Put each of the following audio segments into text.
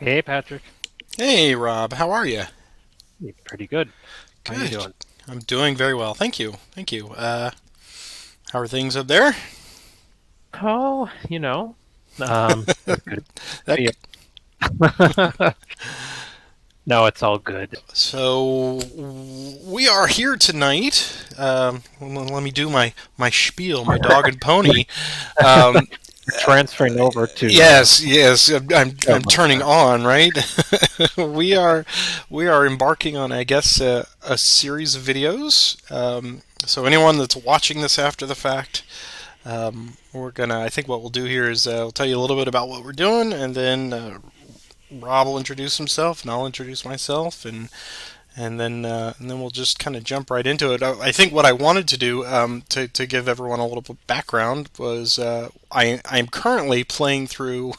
Hey, Patrick. Hey, Rob, how are you? Pretty good. How you Good. doing? I'm doing very well. Thank you. Thank you. How are things up there? Oh, pretty good. That, Yeah. No, it's all good. so we are here tonight. Let me do my spiel, my dog and pony. Um, We're transferring over to yes. I'm Belmont turning there. on, right? we are we are embarking on, I guess, a series of videos. So anyone that's watching this after the fact, we're gonna. I think what we'll do here is I'll tell you a little bit about what we're doing, and then Rob will introduce himself, and I'll introduce myself, and then we'll just kind of jump right into it. I think what I wanted to do to give everyone a little bit of background was I'm currently playing through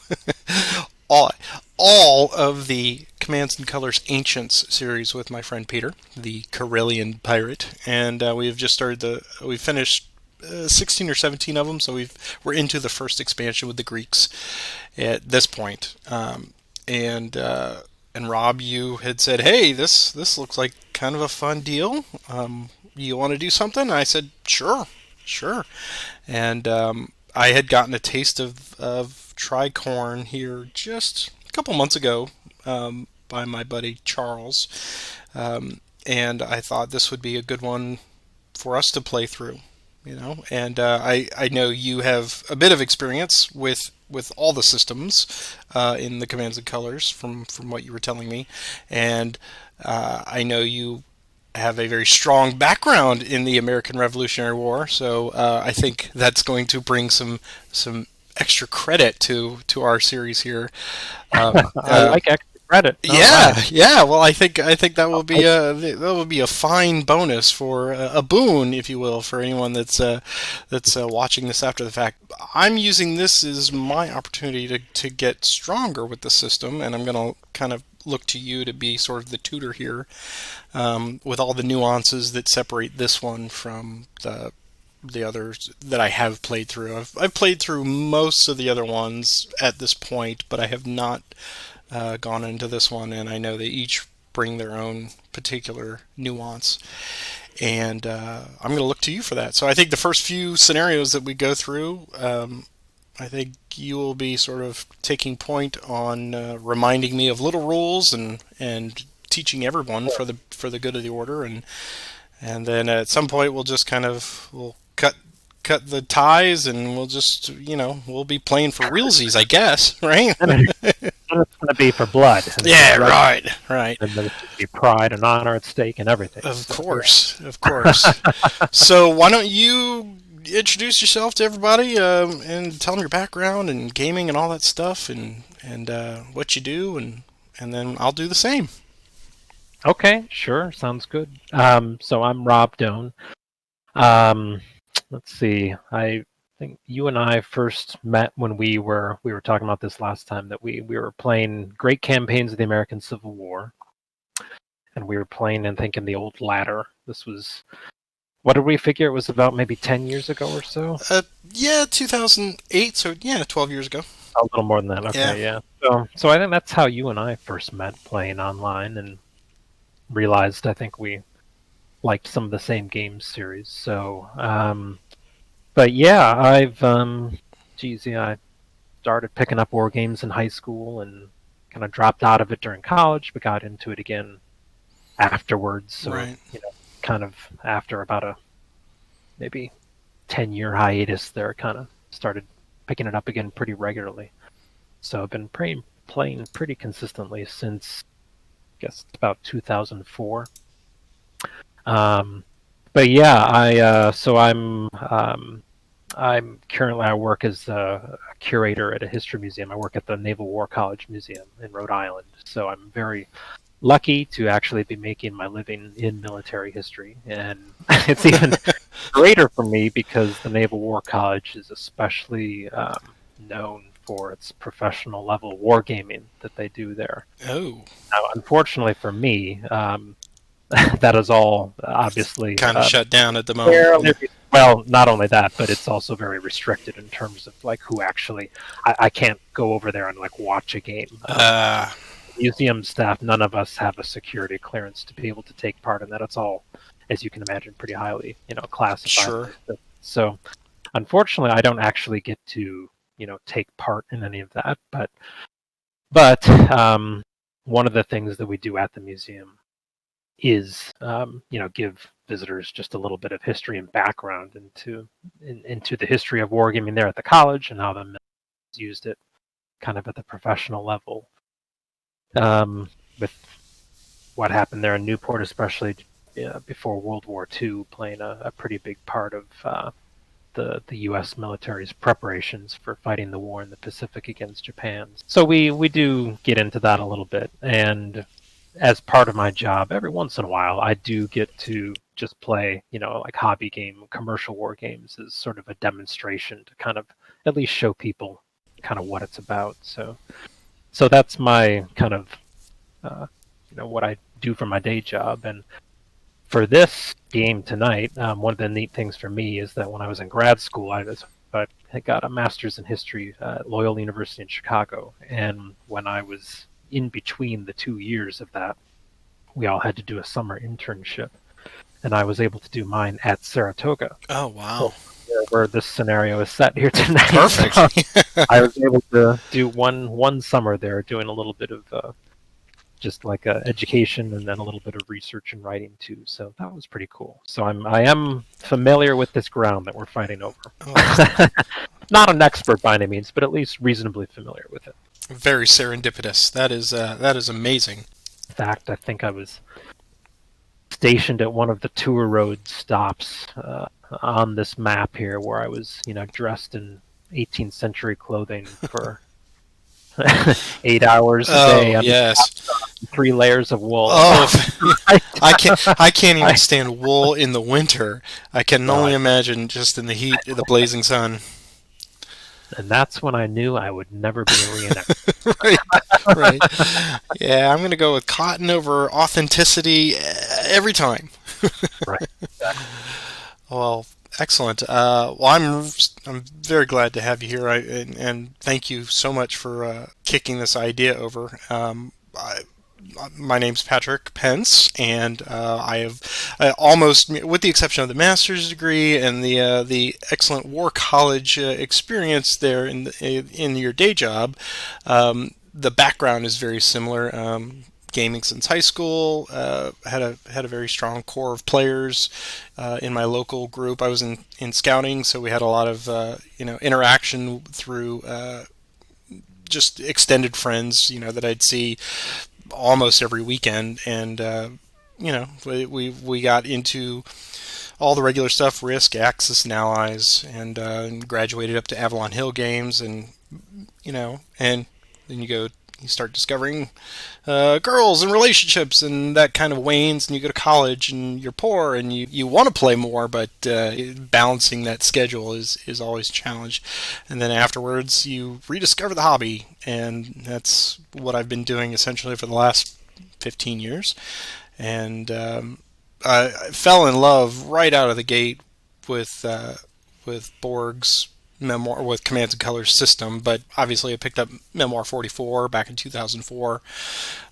all all of the Commands and Colors Ancients series with my friend Peter, the Corellian pirate, and we've just started we finished 16 or 17 of them, so we're into the first expansion with the Greeks at this point. And Rob, you had said, "Hey, this looks like kind of a fun deal. You want to do something?" I said, "Sure, sure." And I had gotten a taste of Tricorne here just a couple months ago by my buddy Charles, and I thought this would be a good one for us to play through. And I know you have a bit of experience with all the systems in the Commands and Colors from what you were telling me, and I know you have a very strong background in the American Revolutionary War, so I think that's going to bring some extra credit to our series here. I like extra credit. Oh, Yeah, wow. yeah. Well, I think that will I, be a fine bonus for a boon, if you will, for anyone that's watching this after the fact. I'm using this as my opportunity to get stronger with the system, and I'm going to kind of look to you to be sort of the tutor here, with all the nuances that separate this one from the others that I have played through. I've played through most of the other ones at this point, but I have not gone into this one, and I know they each bring their own particular nuance. And I'm going to look to you for that. So I think the first few scenarios that we go through, I think you will be sort of taking point on reminding me of little rules and teaching everyone for the good of the order, and then at some point we'll just kind of we'll cut the ties, and we'll just we'll be playing for realsies, I guess, right? it's going to be for blood, and if it's Yeah, red, right. then there's going to be pride and honor at stake and everything. Of So, yeah. course, of course. So why don't you introduce yourself to everybody, and tell them your background and gaming and all that stuff, and what you do, and then I'll do the same. Okay, sure, sounds good. So I'm Rob Doan. Um, let's see. I think you and I first met when we were talking about this last time that we were playing Great Campaigns of the American Civil War, and we were playing and thinking the old ladder. This was what did we figure it was about maybe 10 years ago or so? Uh, yeah, 2008. So yeah, 12 years ago. A little more than that. Yeah. Okay, yeah. So I think that's how you and I first met playing online and realized I think we liked some of the same game series. But yeah, I started picking up war games in high school and kind of dropped out of it during college, but got into it again afterwards. So, Right. kind of after about a maybe 10-year hiatus there, kind of started picking it up again pretty regularly. So I've been playing pretty consistently since, I guess, about 2004. Um, but yeah, I'm currently I work as a curator at a history museum. I work at the Naval War College Museum in Rhode Island. So I'm very lucky to actually be making my living in military history, and it's even greater for me because the Naval War College is especially known for its professional level wargaming that they do there. Oh, Now, unfortunately for me, that is all obviously kind of shut down at the moment. fairly well. Not only that, but it's also very restricted in terms of like who actually. I can't go over there and like watch a game. Uh, museum staff, none of us have a security clearance to be able to take part in that. It's all, as you can imagine, pretty highly, classified. Sure. So unfortunately, I don't actually get to, take part in any of that. But one of the things that we do at the museum is, give visitors just a little bit of history and background into the history of wargaming there at the college and how the mills used it kind of at the professional level. With what happened there in Newport, especially before World War II, playing a pretty big part of the U.S. military's preparations for fighting the war in the Pacific against Japan. So we do get into that a little bit, and as part of my job, every once in a while, I do get to just play, like hobby game, commercial war games as sort of a demonstration to kind of at least show people kind of what it's about. So that's my kind of, what I do for my day job. And for this game tonight, one of the neat things for me is that when I was in grad school, I got a master's in history at Loyola University in Chicago. And when I was in between the 2 years of that, we all had to do a summer internship. And I was able to do mine at Saratoga. Oh, wow. Where this scenario is set here tonight. Perfect. So I was able to do one summer there, doing a little bit of just like education and then a little bit of research and writing too. So that was pretty cool. So I am familiar with this ground that we're fighting over. Oh. Not an expert by any means, but at least reasonably familiar with it. Very serendipitous. That is amazing. In fact, I think I was stationed at one of the tour road stops on this map here, where I was, dressed in 18th century clothing for 8 hours a day. Yes. 3 layers of wool. Oh, I can't even stand wool in the winter. I can only imagine just in the heat of the blazing sun. And that's when I knew I would never be a reenactor. Right. Yeah, I'm going to go with cotton over authenticity every time. Right. Exactly. Well, excellent. Well, I'm very glad to have you here, and thank you so much for kicking this idea over. My name's Patrick Pence, and I have almost, with the exception of the master's degree and the excellent war college experience there in your day job, the background is very similar. Gaming since high school, had a very strong core of players in my local group. I was in scouting, so we had a lot of interaction through just extended friends, that I'd see almost every weekend, and we got into all the regular stuff: Risk, Axis, and Allies, and graduated up to Avalon Hill Games, and and then you start discovering girls and relationships, and that kind of wanes, and you go to college and you're poor and you want to play more, but balancing that schedule is always a challenge. And then afterwards you rediscover the hobby, and that's what I've been doing essentially for the last 15 years. And I fell in love right out of the gate with Borg's Memoir, with Commands and Colors system, but obviously I picked up Memoir 44 back in 2004.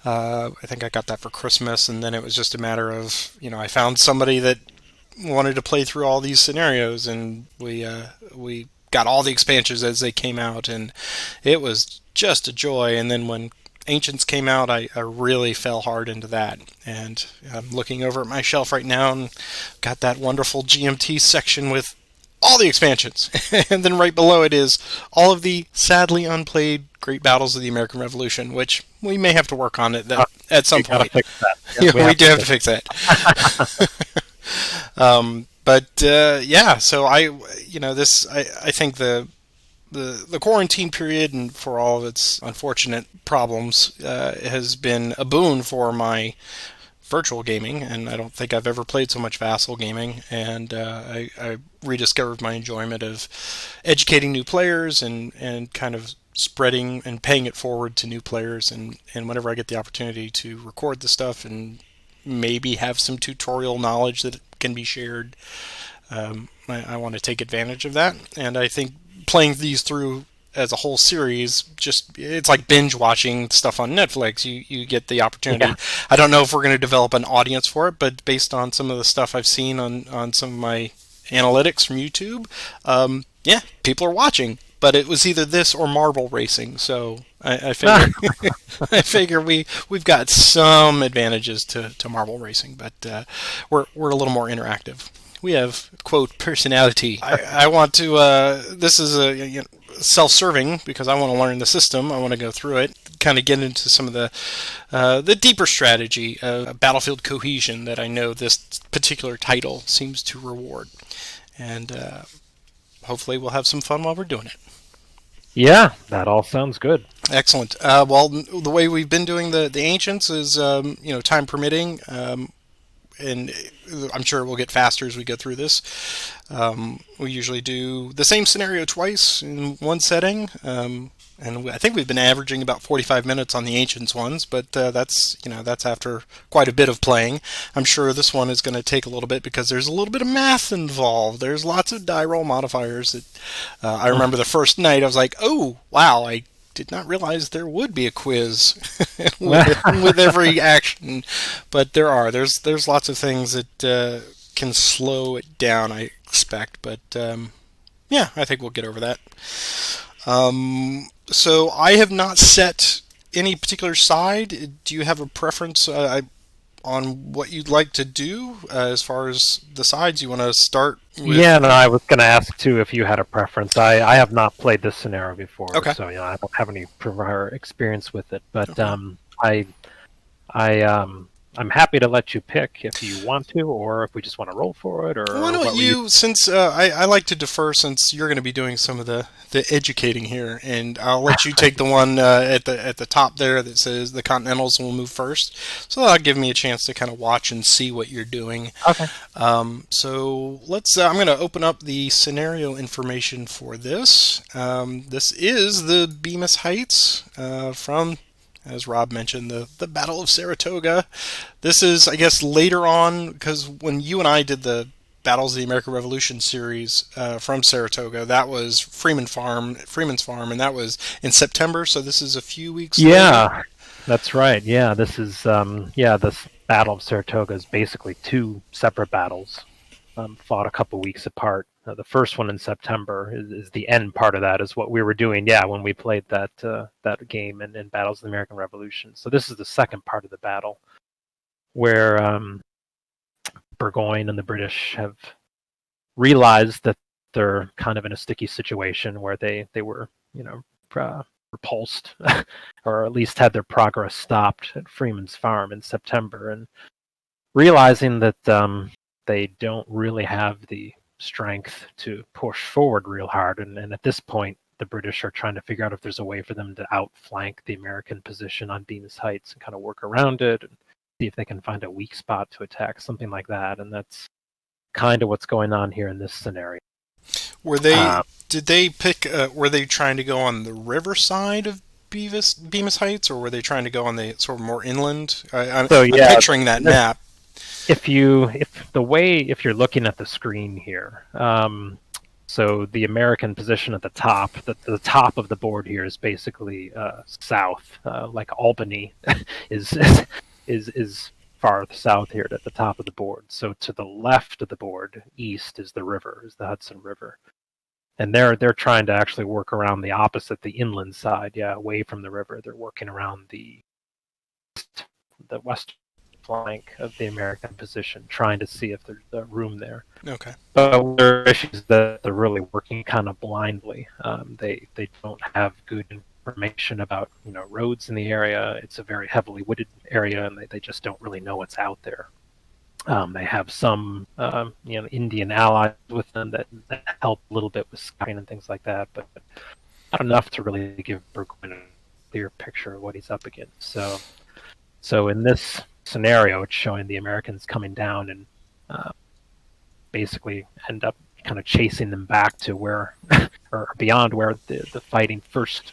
I think I got that for Christmas, and then it was just a matter of, I found somebody that wanted to play through all these scenarios, and we got all the expansions as they came out, and it was just a joy. And then when Ancients came out, I really fell hard into that, and I'm looking over at my shelf right now and got that wonderful GMT section with all the expansions. And then right below it is all of the sadly unplayed Great Battles of the American Revolution, which we may have to work on at some point. Fix that. Yeah, we do have to fix that. So I think the quarantine period, and for all of its unfortunate problems, has been a boon for my virtual gaming, and I don't think I've ever played so much Vassal gaming, and I rediscovered my enjoyment of educating new players and kind of spreading and paying it forward to new players, and whenever I get the opportunity to record the stuff and maybe have some tutorial knowledge that can be shared, I want to take advantage of that. And I think playing these through as a whole series, just it's like binge watching stuff on Netflix. You get the opportunity. Yeah. I don't know if we're going to develop an audience for it, but based on some of the stuff I've seen on some of my analytics from YouTube, yeah, people are watching. But it was either this or marble racing, so I figure I figure we've got some advantages to marble racing, but we're a little more interactive. We have quote personality. I want to. This is self-serving because I want to learn the system. I want to go through it, kind of get into some of the deeper strategy, battlefield cohesion that I know this particular title seems to reward, and hopefully we'll have some fun while we're doing it. Yeah, that all sounds good. Excellent. Well, the way we've been doing the ancients is, time permitting, and I'm sure we'll get faster as we go through this. We usually do the same scenario twice in one setting, and I think we've been averaging about 45 minutes on the ancients ones, but that's after quite a bit of playing. I'm sure this one is going to take a little bit because there's a little bit of math involved. There's lots of die roll modifiers that I remember the first night I was like, oh wow, I did not realize there would be a quiz with every action, but there's lots of things that can slow it down, I expect, but yeah, I think we'll get over that. So I have not set any particular side. Do you have a preference on what you'd like to do as far as the sides? You want to start with... Yeah, no, I was going to ask too if you had a preference. I have not played this scenario before, Okay. so I don't have any prior experience with it. But Okay. I'm happy to let you pick if you want to, or if we just want to roll for it, or Why don't what were you... since I like to defer since you're going to be doing some of the educating here, and I'll let you take the one at the top there that says the Continentals will move first. So that'll give me a chance to kind of watch and see what you're doing. Okay. So let's. I'm going to open up the scenario information for this. This is the Bemis Heights from, as Rob mentioned, the Battle of Saratoga. This is, I guess, later on, because when you and I did the Battles of the American Revolution series from Saratoga, that was Freeman's Farm, and that was in September, so this is a few weeks later. That's right. Yeah, this is, this Battle of Saratoga is basically two separate battles, fought a couple weeks apart. The first one in September is the end part of that, is what we were doing, when we played that game in Battles of the American Revolution. So this is the second part of the battle, where Burgoyne and the British have realized that they're kind of in a sticky situation where they were, repulsed, or at least had their progress stopped at Freeman's Farm in September, and realizing that they don't really have the strength to push forward real hard, and at this point the British are trying to figure out if there's a way for them to outflank the American position on Bemis Heights and kind of work around it and see if they can find a weak spot to attack, something like that. And that's kind of what's going on here in this scenario. Were they did they pick were they trying to go on the river side of Bemis Heights, or were they trying to go on the sort of more inland? I'm picturing that map. If you're looking at the screen here, so the American position at the top, the top of the board here is basically south, like Albany is far south here at the top of the board. So to the left of the board, east, is the river, is the Hudson River, and they're trying to actually work around the opposite, the inland side, away from the river. They're working around the west flank of the American position, trying to see if there's room there. Okay. But their issues that they're really working kind of blindly. They don't have good information about roads in the area. It's a very heavily wooded area, and they just don't really know what's out there. They have some Indian allies with them that help a little bit with scouting and things like that, but not enough to really give Burgoyne a clear picture of what he's up against. So in this scenario, it's showing the Americans coming down and basically end up kind of chasing them back to where, or beyond where the fighting first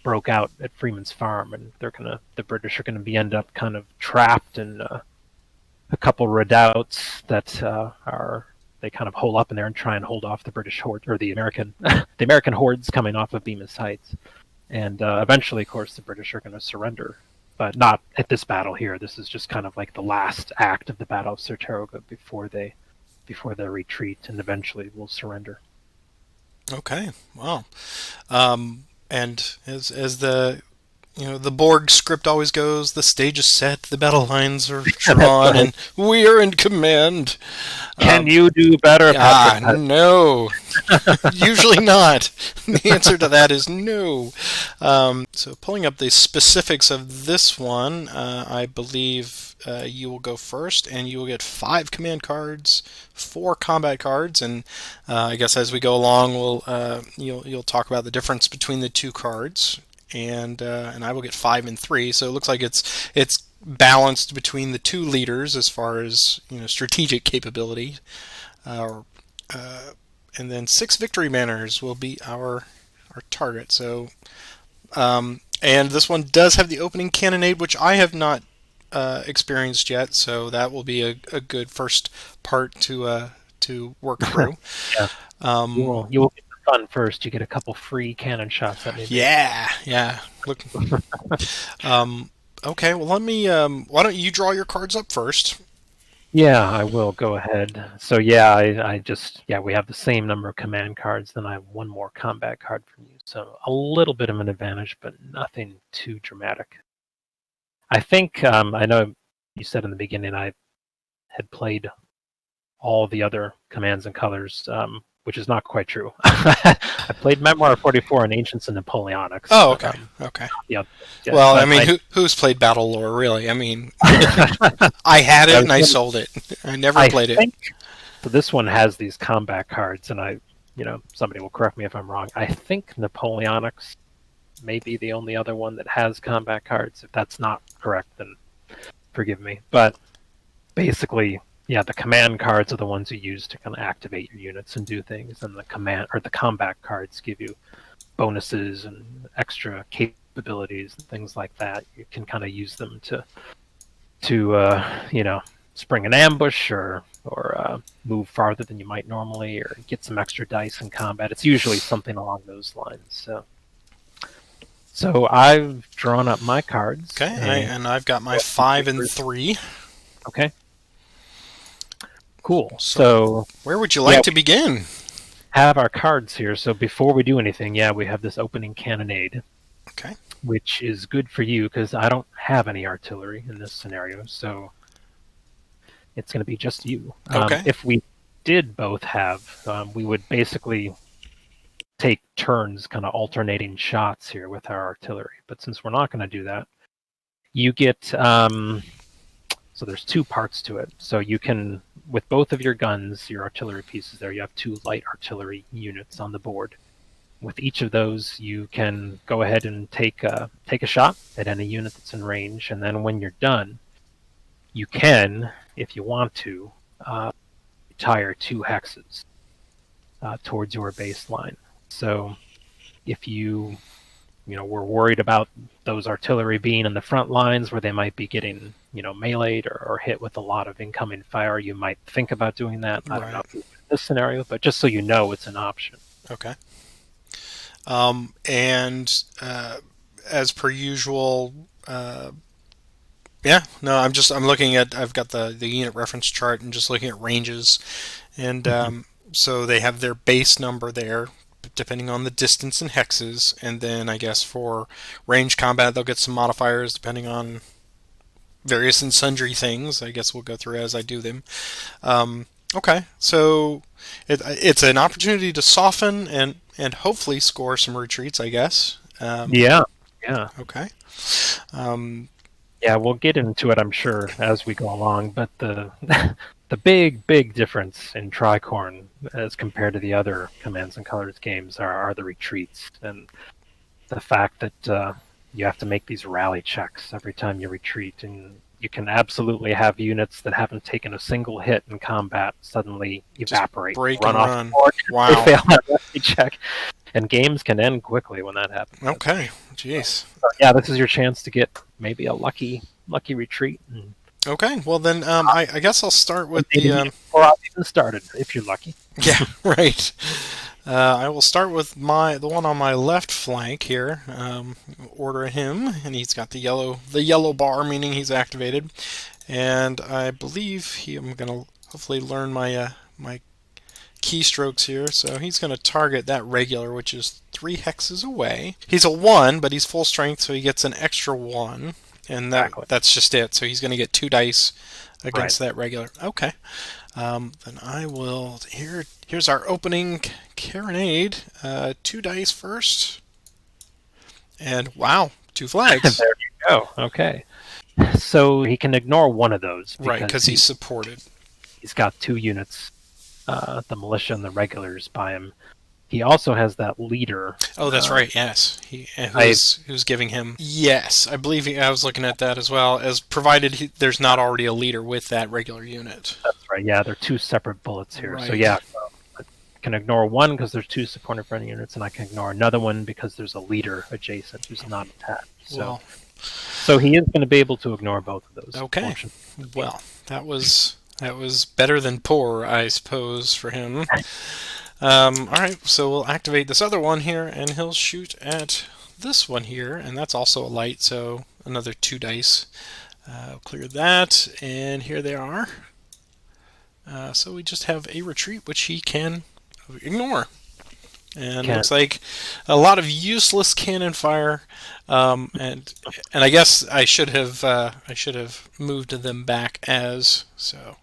broke out at Freeman's Farm, and the British are gonna end up kind of trapped in a couple redoubts that they kind of hole up in there and try and hold off the British horde or the American the American hordes coming off of Bemis Heights. And eventually, of course, the British are going to surrender, but not at this battle here. This is just kind of like the last act of the Battle of Saratoga before they retreat and eventually will surrender. Okay. Wow. And as the the Borg script always goes, the stage is set, the battle lines are drawn, Right. and we are in command. Can you do better, Patrick? No. Usually not. The answer to that is no. So pulling up the specifics of this one, I believe you will go first, and you will get 5 command cards, 4 combat cards, and I guess as we go along, you'll talk about the difference between the 2 cards, and I will get 5 and 3. So it looks like it's balanced between the 2 leaders as far as strategic capability. And then 6 victory banners will be our target. So, and this one does have the opening cannonade, which I have not experienced yet. So that will be a good first part to work through. Yeah. You will get the fun first. You get a couple free cannon shots that maybe. Yeah. Look. Okay. Well, let me. Why don't you draw your cards up first? Yeah, I will go ahead. So yeah, I just we have the same number of command cards. Then I have 1 more combat card from you. So a little bit of an advantage, but nothing too dramatic. I think I know you said in the beginning I had played all the other commands and colors, which is not quite true. I played Memoir 44 and Ancients and Napoleonics. Oh, okay. Okay. Yeah. Well, I mean, who's played Battle Lore, really? I mean, I had it and I sold it. I never played it. So this one has these combat cards, and somebody will correct me if I'm wrong. I think Napoleonics may be the only other one that has combat cards. If that's not correct, then forgive me. But basically, the command cards are the ones you use to kind of activate your units and do things, and the combat cards give you bonuses and extra capabilities and things like that. You can kind of use them to spring an ambush or move farther than you might normally, or get some extra dice in combat. It's usually something along those lines. So I've drawn up my cards. Okay, and I've got my 5 and 3. Okay. Cool. So where would you like to begin? Have our cards here. So before we do anything, we have this opening cannonade. Okay. Which is good for you because I don't have any artillery in this scenario, so it's going to be just you. Okay. If we did both have, we would basically take turns kind of alternating shots here with our artillery. But since we're not going to do that, you get... So there's 2 parts to it. So you can, with both of your guns, your artillery pieces there, you have 2 light artillery units on the board. With each of those, you can go ahead and take a shot at any unit that's in range, and then when you're done, you can, if you want to, retire 2 hexes towards your baseline. So if you were worried about those artillery being in the front lines where they might be getting meleeed or hit with a lot of incoming fire, you might think about doing that. I don't know if it's this scenario, but just so you know, it's an option. Okay. And as per usual, I'm looking at, I've got the unit reference chart and just looking at ranges, and so they have their base number there, depending on the distance in hexes, and then I guess for range combat they'll get some modifiers depending on various and sundry things. I guess we'll go through as I do them. Okay, so it's an opportunity to soften and hopefully score some retreats, I guess. Yeah. Okay. We'll get into it, I'm sure, as we go along. But the the big difference in Tricorne as compared to the other Commands and Colors games are the retreats, and the fact that you have to make these rally checks every time you retreat, and you can absolutely have units that haven't taken a single hit in combat suddenly evaporate, run off the board. Wow. They fail that rally check, and games can end quickly when that happens. Okay, jeez. So, this is your chance to get maybe a lucky retreat. Okay, well then, I guess I'll start And with maybe the. before I've even started, if you're lucky. Yeah, right. I will start with the one on my left flank here. Order him, and he's got the yellow bar, meaning he's activated. And I believe I'm gonna hopefully learn my keystrokes here. So he's gonna target that regular, which is 3 hexes away. He's a 1, but he's full strength, so he gets an extra 1, and Exactly. that's just it. So he's gonna get 2 dice Right. against that regular. Okay. Then I will. Here's our opening carronade. 2 dice first, and wow, 2 flags. There you go. Okay. So he can ignore one of those Right, because because he's supported. he's got 2 units, the militia and the regulars by him. He also has that leader. Oh, that's right. Yes, I who's giving him? Yes, I believe I was looking at that as well. As provided there's not already a leader with that regular unit. That's right. Yeah, they're 2 separate bullets here. So Right. yeah, I can ignore one because there's 2 supporting friendly units, and I can ignore another one because there's a leader adjacent who's not attached. Well, So he is going to be able to ignore both of those. okay. Well, that was better than poor, I suppose, for him. All right, so we'll activate this other one here, and he'll shoot at this one here, and that's also a light, so another 2 dice. Clear that, and here they are. So we just have a retreat, which he can ignore. And looks like a lot of useless cannon fire, and I guess I should have moved them back as so.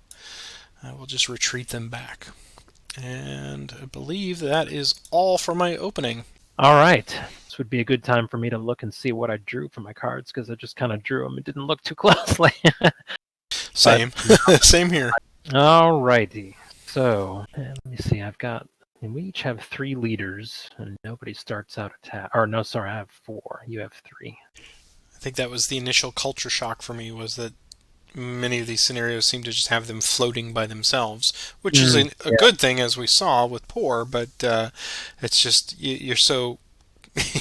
I will just retreat them back. And I believe that is all for my opening. All right. This would be a good time for me to look and see what I drew for my cards because I just kind of drew them and didn't look too closely. Same. Same here. All righty. So, let me see. And we each have 3 leaders, and nobody starts out attack. Or no, sorry, I have 4. You have 3. I think that was the initial culture shock for me, was that many of these scenarios seem to just have them floating by themselves, which is a Yeah. good thing, as we saw with Poor, but it's just you're so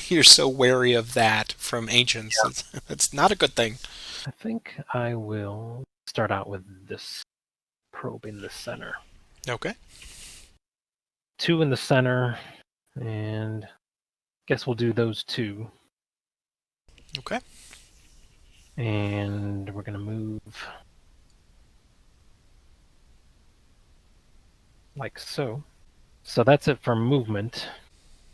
you're so wary of that from ancients. Yeah. It's not a good thing. I think I will start out with this probe in the center. Okay. 2 in the center, and guess we'll do those 2. Okay. And we're going to move like so. So that's it for movement.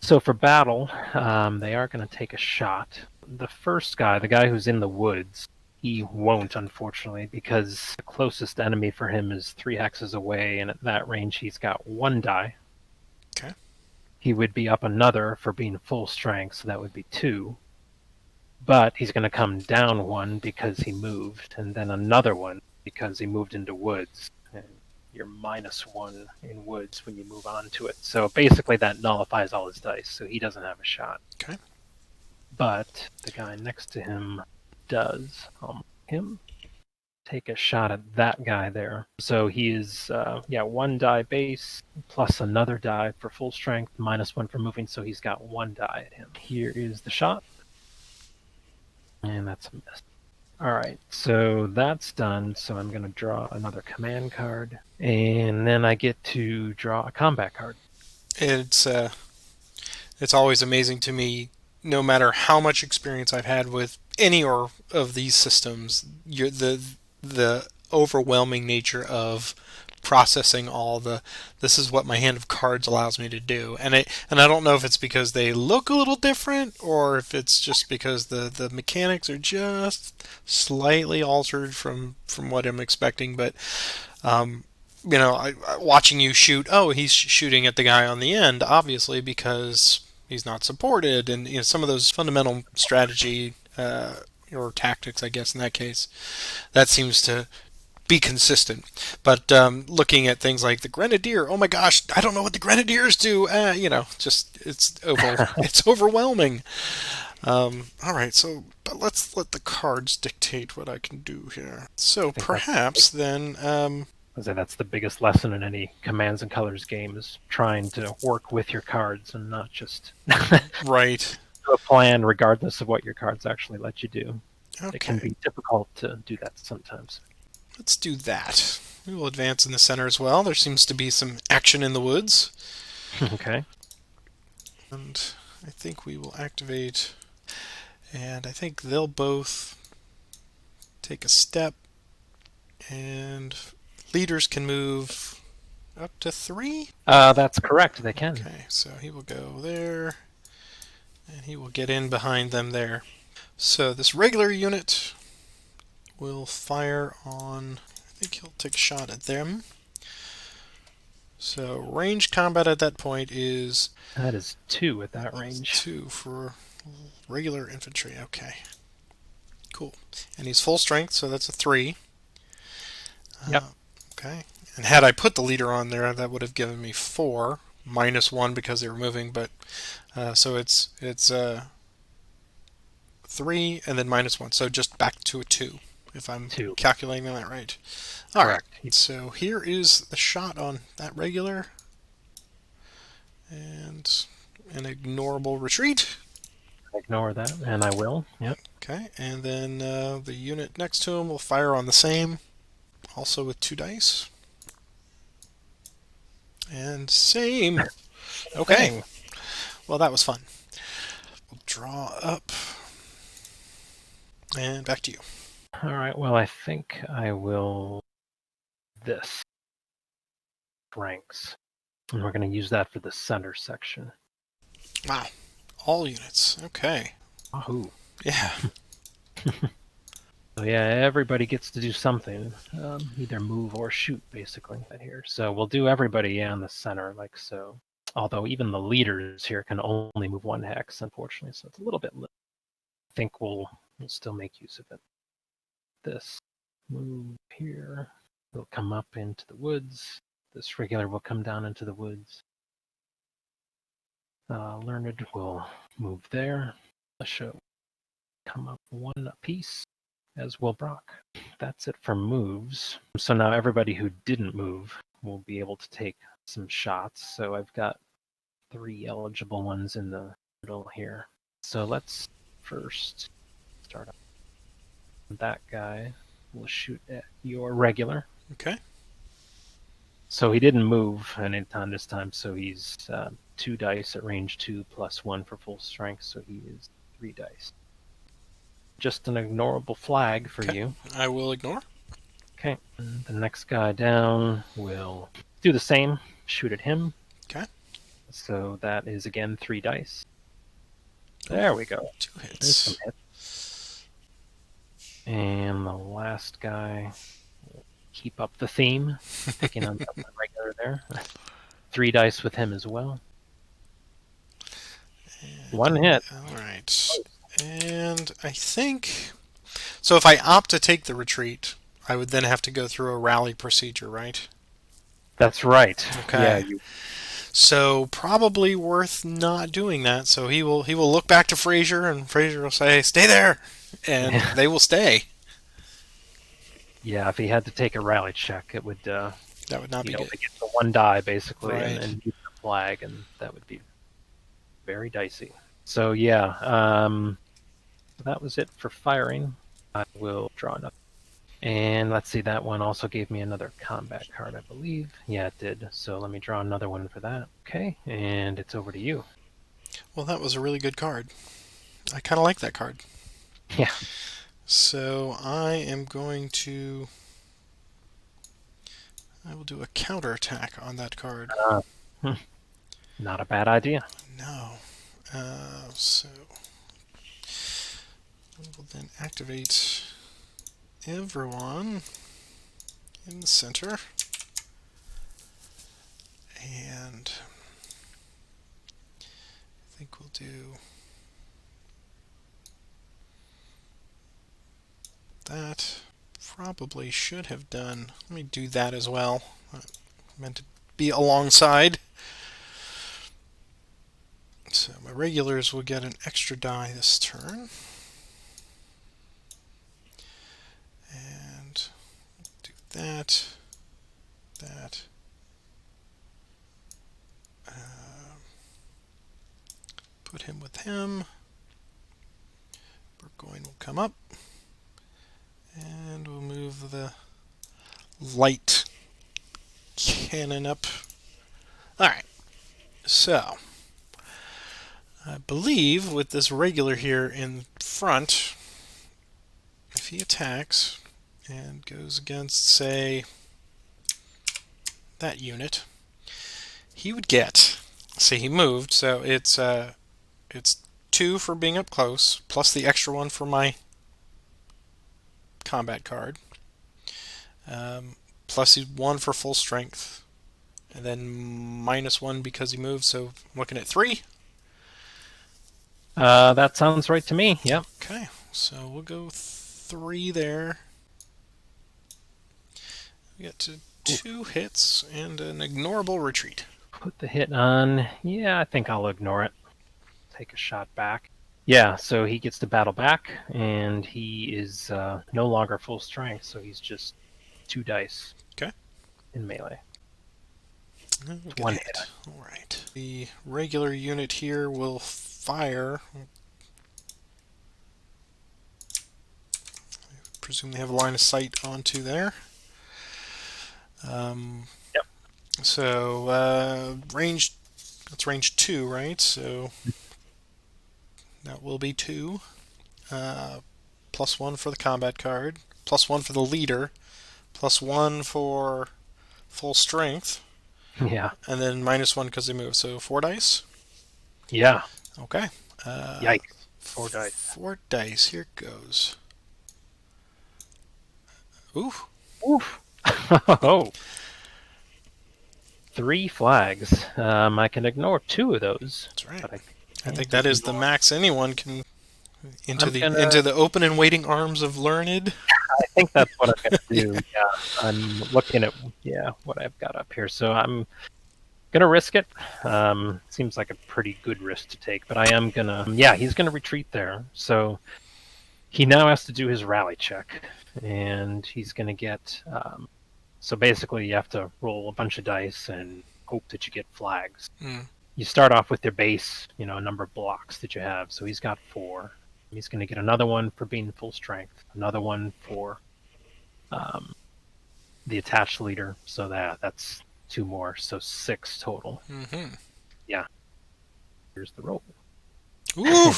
So for battle, they are going to take a shot. The first guy, the guy who's in the woods, he won't, unfortunately, because the closest enemy for him is 3 hexes away, and at that range he's got 1 die. Okay. He would be up another for being full strength, so that would be 2. But he's going to come down 1 because he moved, and then another 1 because he moved into woods. And you're -1 in woods when you move on to it. So basically that nullifies all his dice, so he doesn't have a shot. Okay. But the guy next to him does. Him take a shot at that guy there. So he is, 1 die base plus another die for full strength, -1 for moving, so he's got 1 die at him. Here is the shot. And that's a miss. Alright, so that's done, so I'm going to draw another command card, and then I get to draw a combat card. It's always amazing to me, no matter how much experience I've had with any or of these systems, the overwhelming nature of processing this is what my hand of cards allows me to do, and I don't know if it's because they look a little different or if it's just because the mechanics are just slightly altered from what I'm expecting, but watching you shoot, he's shooting at the guy on the end, obviously because he's not supported, and some of those fundamental strategy or tactics, I guess in that case, that seems to be consistent. But looking at things like the Grenadier, oh my gosh, I don't know what the Grenadiers do. It's overwhelming. All right, but let's let the cards dictate what I can do here. So perhaps then. I say that's the biggest lesson in any Commands and Colors game, is trying to work with your cards and not just right. do a plan regardless of what your cards actually let you do. Okay. It can be difficult to do that sometimes. let's do that. We will advance in the center as well. There seems to be some action in the woods. Okay. And I think we will activate, and I think they'll both take a step, and leaders can move up to 3. That's correct. They can. Okay, so he will go there, and he will get in behind them there. So this regular unit will fire on, I think he'll take a shot at them. So range combat at that point is... That is 2 at that range. 2 for regular infantry. Okay. Cool. And he's full strength, so that's a 3. Yep. Okay. And had I put the leader on there, that would have given me 4, -1 because they were moving. But so it's 3 and then -1. So just back to a 2, if I'm 2. calculating that right. All right. Correct. So here is the shot on that regular, and an ignorable retreat. Ignore that, and I will. Yep. Okay, and then the unit next to him will fire on the same, also with 2 dice. And same. Okay. Well, that was fun. We'll draw up. And back to you. All right. Well, I think I will this ranks, and we're going to use that for the center section. Wow. All units. Okay. Wahoo! Yeah. So yeah, everybody gets to do something, either move or shoot, basically, here. So we'll do everybody in the center, like so. Although even the leaders here can only move 1 hex, unfortunately, so it's a little bit. I think we'll still make use of it. This move here will come up into the woods. This regular will come down into the woods. Learned will move there. The show come up 1 apiece, as will Brock. That's it for moves. So now everybody who didn't move will be able to take some shots. So I've got 3 eligible ones in the middle here. So let's first start up. That guy will shoot at your regular. Okay. So he didn't move any time this time, so he's 2 dice at range 2 plus 1 for full strength, so he is 3 dice. Just an ignorable flag for you. I will ignore. Okay. And the next guy down will do the same, shoot at him. Okay. So that is again 3 dice. There we go. 2 hits. There's some hits. And the last guy will keep up the theme, picking on the regular there. 3 dice with him as well. And 1 hit. All right. And I think... So if I opt to take the retreat, I would then have to go through a rally procedure, right? That's right. Okay. Yeah, So probably worth not doing that. So he will look back to Fraser, and Fraser will say, "Stay there," and they will stay. Yeah, if he had to take a rally check, it would That would not be good. get the 1 die basically, Right. and use the flag, and that would be very dicey. So yeah, that was it for firing. I will draw another. And let's see, that one also gave me another combat card, I believe. Yeah, it did. So let me draw another one for that. Okay, and it's over to you. Well, that was a really good card. I kind of like that card. Yeah. So I am going to... I will do a counterattack on that card. Not a bad idea. No. So we will then activate everyone in the center. And I think we'll do that. Probably should have done... Let me do that as well. I meant to be alongside. So my regulars will get an extra die this turn. And do that. That. Put him with him. Burgoyne will come up. And we'll move the light cannon up. Alright, so I believe with this regular here in front, if he attacks and goes against, say, that unit, he would get, say he moved, so it's 2 for being up close, plus the extra 1 for my combat card, plus 1 for full strength, and then -1 because he moved, so I'm looking at 3. That sounds right to me. Yep. Okay, so we'll go 3 there. We get to 2 hits and an ignorable retreat. Put the hit on. Yeah, I think I'll ignore it. Take a shot back. Yeah, so he gets to battle back, and he is no longer full strength, so he's just 2 dice. Okay. In melee. It's 1 hit. All right. The regular unit here will fire. I presume they have a line of sight onto there. Yep. So range. That's range 2, right? So that will be 2. +1 for the combat card. +1 for the leader. +1 for full strength. Yeah. And then -1 because they move. So 4 dice. Yeah. Okay. Yikes. 4 dice. 4 dice. Here goes. Ooh. Oof. Oh. 3 flags. I can ignore 2 of those. That's right. But I think that is the max anyone can into I'm the open and waiting arms of Learned. I think that's what I'm going to do. Yeah, I'm looking at what I've got up here. So I'm going to risk it. Seems like a pretty good risk to take, but I am going to... Yeah, he's going to retreat there. So he now has to do his rally check, and he's going to get... so basically you have to roll a bunch of dice and hope that you get flags. You start off with your base, number of blocks that you have. So he's got 4. He's going to get another one for being full strength, another one for the attached leader. So that's 2 more, so 6 total. Mm-hmm. Yeah. Here's the roll. Ooh,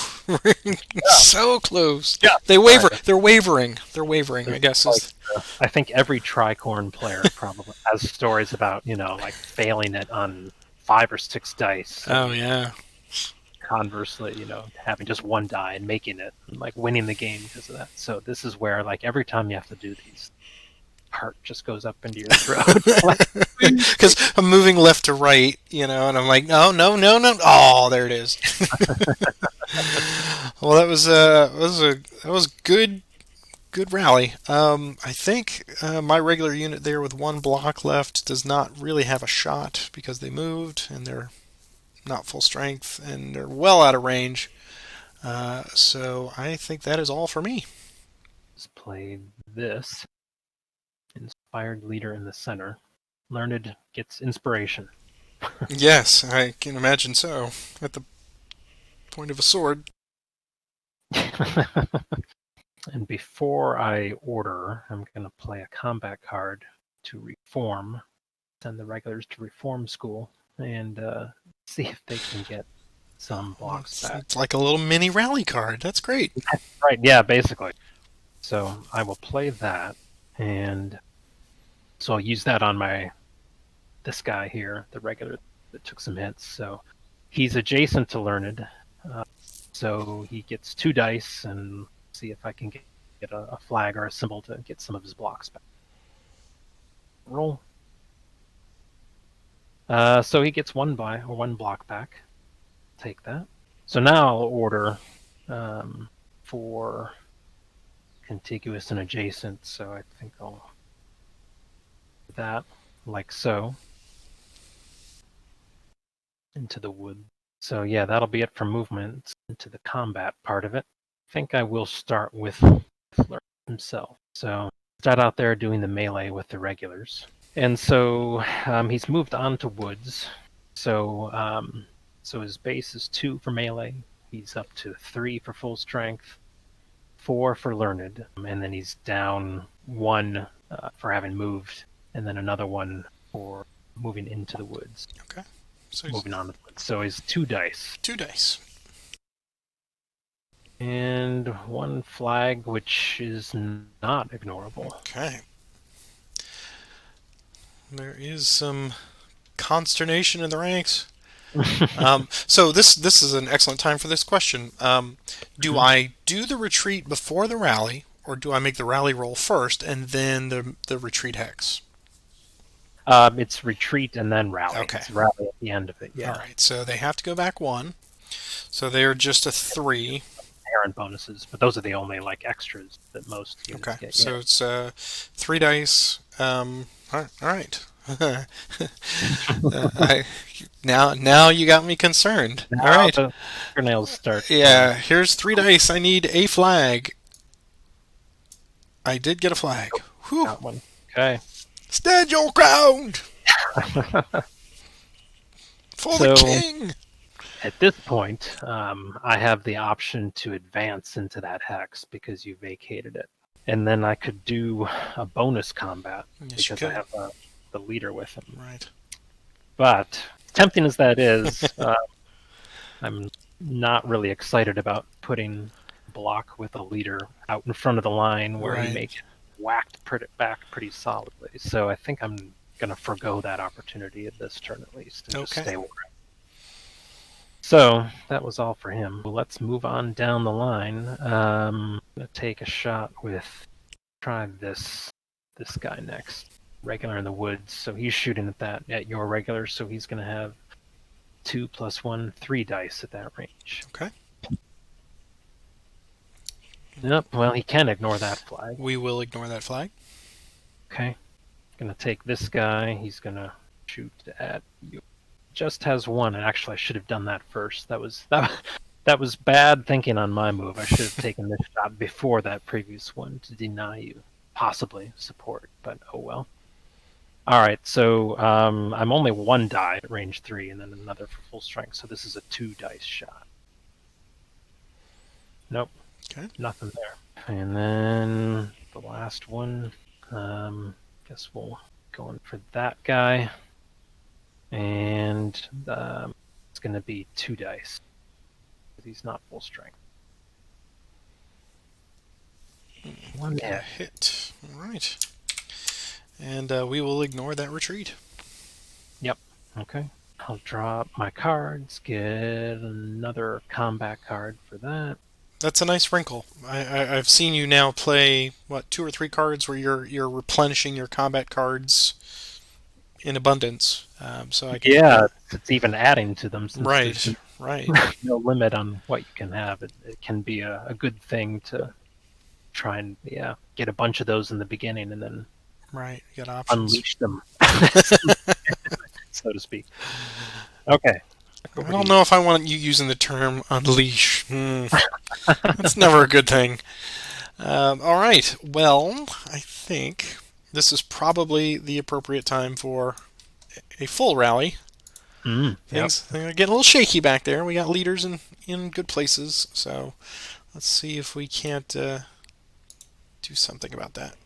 so close. Yeah. They waver. They're wavering. They're wavering. I guess. I think every Tricorne player probably has stories about like failing it on 5 or 6 dice. Oh yeah. Conversely, having just 1 die and making it, and, like winning the game because of that. So this is where, like, every time you have to do these, heart just goes up into your throat. Because I'm moving left to right, and I'm like, no. Oh, there it is. Well, that was good rally. I think my regular unit there with 1 block left does not really have a shot because they moved and they're not full strength and they're well out of range. So I think that is all for me. Let's play this. Inspired leader in the center. Learned gets inspiration. Yes, I can imagine so. At the point of a sword. And before I order, I'm going to play a combat card to reform. Send the regulars to reform school and see if they can get some blocks back. It's like a little mini rally card. That's great. Right, yeah, basically. So I will play that, and so I'll use that on this guy here, the regular that took some hits. So he's adjacent to Learned, so he gets 2 dice, and see if I can get a flag or a symbol to get some of his blocks back. Roll. So he gets 1 block back. Take that. So now I'll order for contiguous and adjacent. So I think I'll do that like so into the wood. So yeah, that'll be it for movement into the combat part of it. I think I will start with Flirt himself. So start out there doing the melee with the regulars. And so he's moved on to woods. So so his base is 2 for melee. He's up to 3 for full strength, 4 for Learned, and then he's down 1 for having moved and then another one for moving into the woods, Okay. So moving on to the woods. So he's 2 dice. 2 dice. And 1 flag, which is not ignorable. Okay. There is some consternation in the ranks. So this is an excellent time for this question. Do I do the retreat before the rally, or do I make the rally roll first and then the retreat hex? It's retreat and then rally. Okay. It's rally at the end of it, yeah. All right. So they have to go back 1. So they're just a 3. Inherent bonuses, but those are the only like extras that most units Okay. get. So it's 3 dice. All right. Now you got me concerned. Now All right. the fingernails start. Yeah, here's 3 dice. I need a flag. I did get a flag. Whew. Got one. Okay. Stand your ground for the king. At this point, I have the option to advance into that hex because you vacated it, and then I could do a bonus combat because I have the leader with him. Right. But tempting as that is, I'm not really excited about putting block with a leader out in front of the line where he may get whacked back pretty solidly. So I think I'm going to forgo that opportunity at this turn at least and just stay where I am. So that was all for him. Let's move on down the line. I'm going to take a shot with, try this guy next. Regular in the woods. So he's shooting at your regular, so he's going to have 2 + 1, 3 dice at that range. Okay. Yep, well, he can ignore that flag. We will ignore that flag. Okay. Gonna take this guy. He's gonna shoot at you. Just has 1, and actually I should have done that first. That was bad thinking on my move. I should have taken this shot before that previous one to deny you possibly support, but oh well. Alright, so I'm only 1 die at range 3 and then another for full strength, so this is a 2 dice shot. Nope. Okay. Nothing there. And then the last one, guess we'll go in for that guy. And it's going to be 2 dice. He's not full strength. 1 hit. All right. And we will ignore that retreat. Yep. Okay. I'll drop my cards, get another combat card for that. That's a nice wrinkle. I've seen you now play, 2 or 3 cards where you're replenishing your combat cards in abundance. So I can, yeah, it's even adding to them. Since right. No limit on what you can have. It can be a good thing to try and get a bunch of those in the beginning and then you got options. Unleash them, so to speak. Okay. I don't know if I want you using the term unleash. That's never a good thing. All right. Well, I think this is probably the appropriate time for a full rally. Things are getting a little shaky back there. We got leaders in good places, so let's see if we can't do something about that.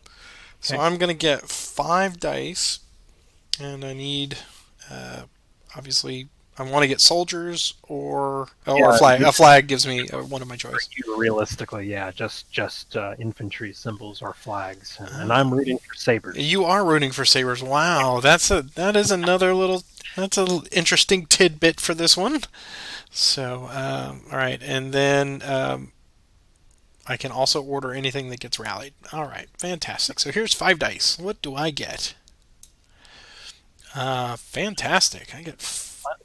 So I'm going to get 5 dice, and I need, obviously, I want to get soldiers or a flag. A flag gives me one of my choice. Realistically, just infantry symbols or flags, and I'm rooting for sabers. You are rooting for sabers. Wow, that's an interesting tidbit for this one. So, all right, and then I can also order anything that gets rallied. All right, fantastic. So here's 5 dice. What do I get? Fantastic. I get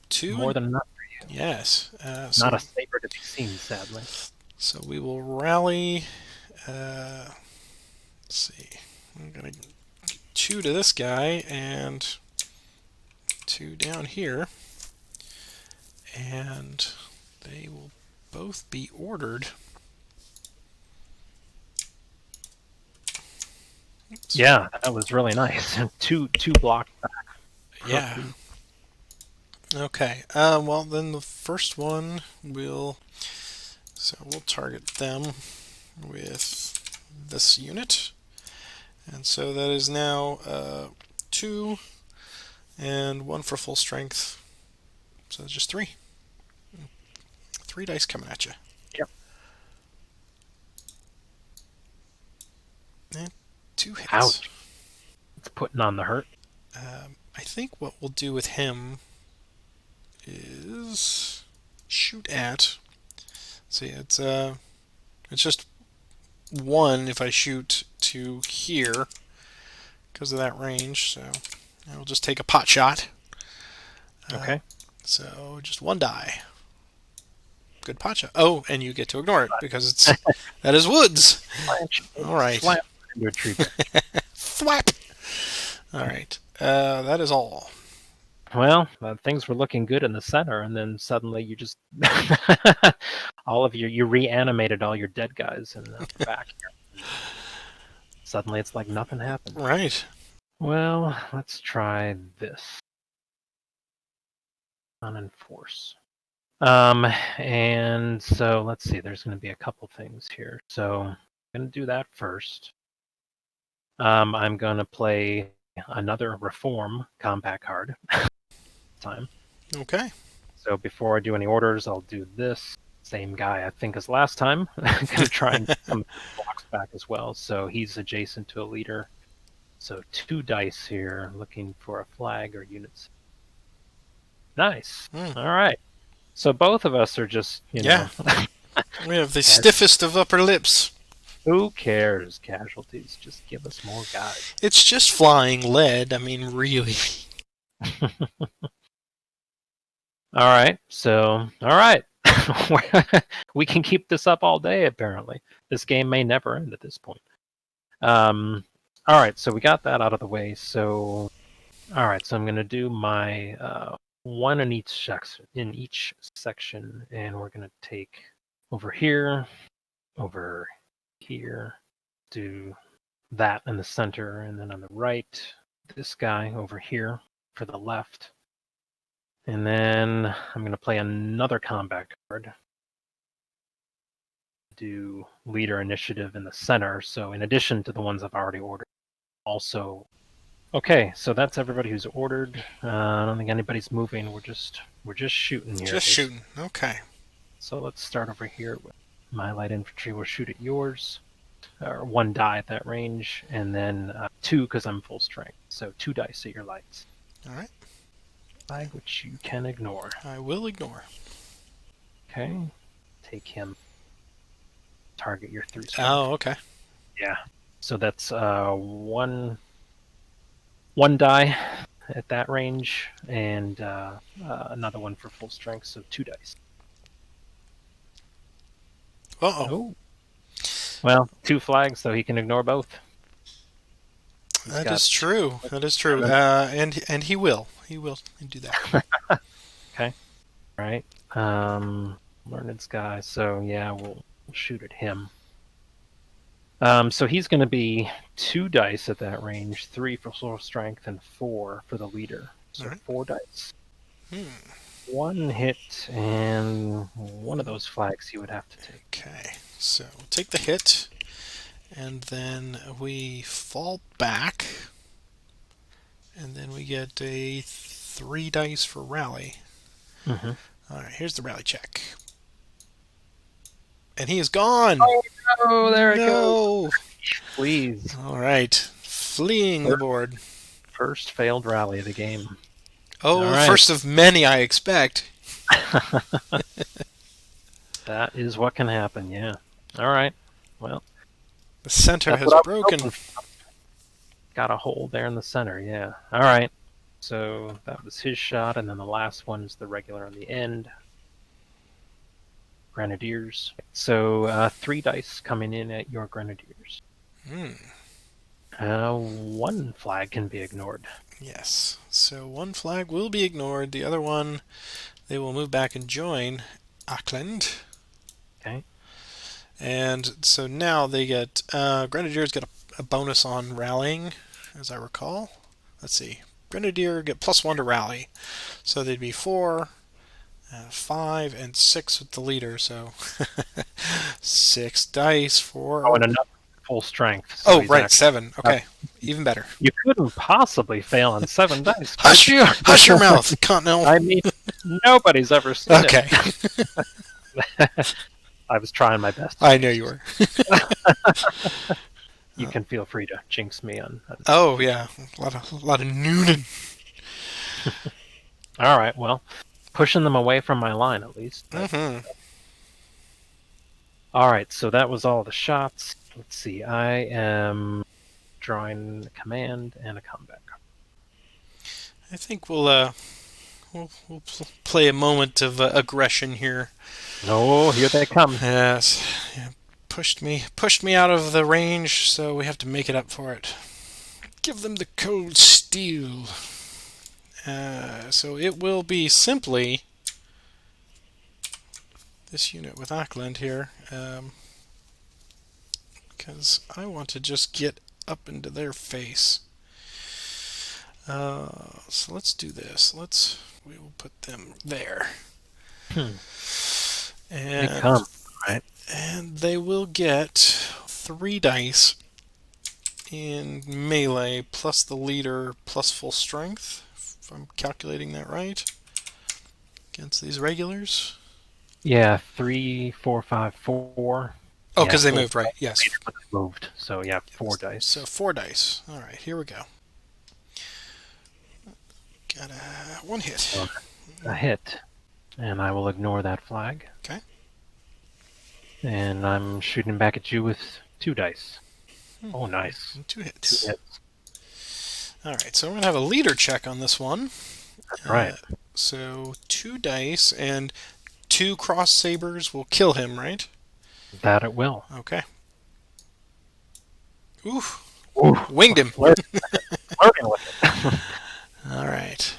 2. More than enough for you. Yes. Not a saber to be seen, sadly. So we will rally. Let's see. I'm going to get 2 to this guy and 2 down here. And they will both be ordered. Yeah, that was really nice. two blocks back. Yeah. Okay. Well, then the first one we'll target them with this unit, and so that is now 2, and 1 for full strength. So it's just 3. 3 dice coming at you. Yep. And 2 hits. Ouch. It's putting on the hurt. I think what we'll do with him is shoot at. See, it's just 1 if I shoot to here because of that range. So I'll just take a pot shot. Okay. So just 1 die. Good pot shot. Oh, and you get to ignore it because it's that is woods. All right. Slap into a tree. Thwap. All right. That is all. Well, things were looking good in the center, and then suddenly you just you reanimated all your dead guys in the back here. Suddenly it's like nothing happened. Right. Well, let's try this. Unenforce. And so let's see, there's going to be a couple things here. So I'm going to do that first. I'm going to play another Reform combat card. Time. Okay. So before I do any orders, I'll do this. Same guy, I think, as last time. I'm going to try and get some blocks back as well. So he's adjacent to a leader. So 2 dice here, looking for a flag or units. Nice. All right. So both of us are just, you know. We have the stiffest of upper lips. Who cares? Casualties. Just give us more guys. It's just flying lead. I mean, really. All right. So, all right. We can keep this up all day, apparently. This game may never end at this point. All right. So we got that out of the way. So, all right. So I'm going to do my 1 in each section, and we're going to take over here, do that in the center, and then on the right, this guy over here for the left. And then I'm going to play another combat card. Do leader initiative in the center. So in addition to the ones I've already ordered, also. Okay, so that's everybody who's ordered. I don't think anybody's moving. We're just shooting here. Just shooting. Okay. So let's start over here with my light infantry. We'll shoot at yours, or 1 die at that range, and then 2 because I'm full strength. So 2 dice at your lights. All right. Flag which you can ignore. I will ignore. Okay. Take him. Target your 3 strength. Oh, okay. Yeah. So that's 1 die at that range, and another 1 for full strength, so 2 dice. Uh-oh. Oh. Well, 2 flags, so he can ignore both. That is true. That is true. And he will. He will do that. Okay. All right. Learned's guy. So yeah, we'll shoot at him. So he's going to be 2 dice at that range, 3 for full strength, and 4 for the leader. So All right. 4 dice. 1 hit, and 1 of those flags he would have to take. Okay. So we'll take the hit, and then we fall back, and then we get a 3 dice for rally. Mm-hmm. All right. Here's the rally check. And he is gone. Oh, there it No. goes. Please. All right. Fleeing the board. First failed rally of the game. Oh, All right. first of many, I expect. That is what can happen, yeah. All right. Well, The center that's has what I'm broken. hoping for. Got a hole there in the center, yeah. All right. So that was his shot, and then the last one is the regular on the end. Grenadiers. So 3 dice coming in at your Grenadiers. 1 flag can be ignored. Yes. So 1 flag will be ignored. The other one, they will move back and join Auckland. Okay. And so now they get Grenadiers get a bonus on rallying, as I recall. Let's see. Grenadier get +1 to rally, so they'd be 4, 5, and 6 with the leader. So 6 dice for. Oh, and another full strength. So Oh, he's right, actually, 7. Okay, even better. you couldn't possibly fail on 7 dice, could Hush, you? hush your mouth, Continental. I mean, nobody's ever seen Okay, it. I was trying my best. I know you were. You can feel free to jinx me on. Oh yeah, a lot of nooning. All right, well, pushing them away from my line at least. Mm-hmm. All right, so that was all the shots. Let's see. I am drawing a command and a combat card. I think we'll play a moment of aggression here. Oh, here they come. Yes, yeah, pushed me out of the range, so we have to make it up for it. Give them the cold steel. So it will be simply this unit with Auckland here, because I want to just get up into their face. So let's do this. We will put them there. They come, right? And they will get 3 dice in melee plus the leader plus full strength, if I'm calculating that right, against these regulars. Yeah, 3, 4, 5, 4. Oh, Yeah, because they 4, moved, right? Yes. moved. So yeah, 4 dice. So 4 dice. All right, here we go. Got a 1 hit. A hit, and I will ignore that flag. Okay. And I'm shooting back at you with 2 dice. Oh, nice. 2 hits. 2 hits. All right, so I'm going to have a leader check on this one. That's right. So 2 dice and 2 cross sabers will kill him, right? That it will. Okay. Oof. Ooh, Winged him. flirting with it. All right.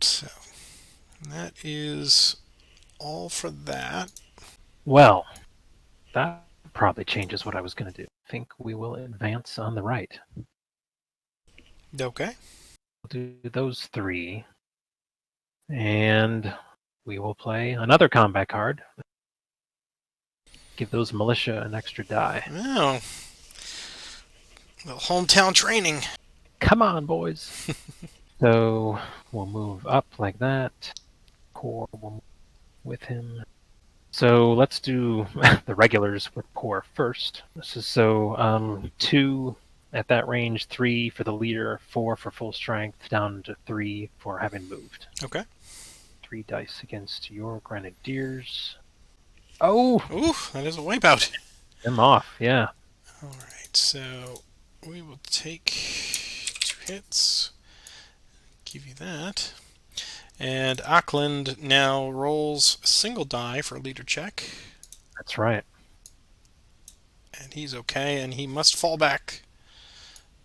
So that is all for that. Well, that probably changes what I was going to do. I think we will advance on the right. Okay. We'll do those 3. And we will play another combat card. Give those militia an extra die. Oh. Little hometown training. Come on, boys. So we'll move up like that. Core will move with him. So let's do the regulars with Poor first. This is 2 at that range, 3 for the leader, 4 for full strength, down to 3 for having moved. Okay. 3 dice against your grenadiers. Oh! Ooh, that is a wipeout. Them off, yeah. All right, so we will take 2 hits. Give you that. And Auckland now rolls a single die for a leader check. That's right. And he's okay, and he must fall back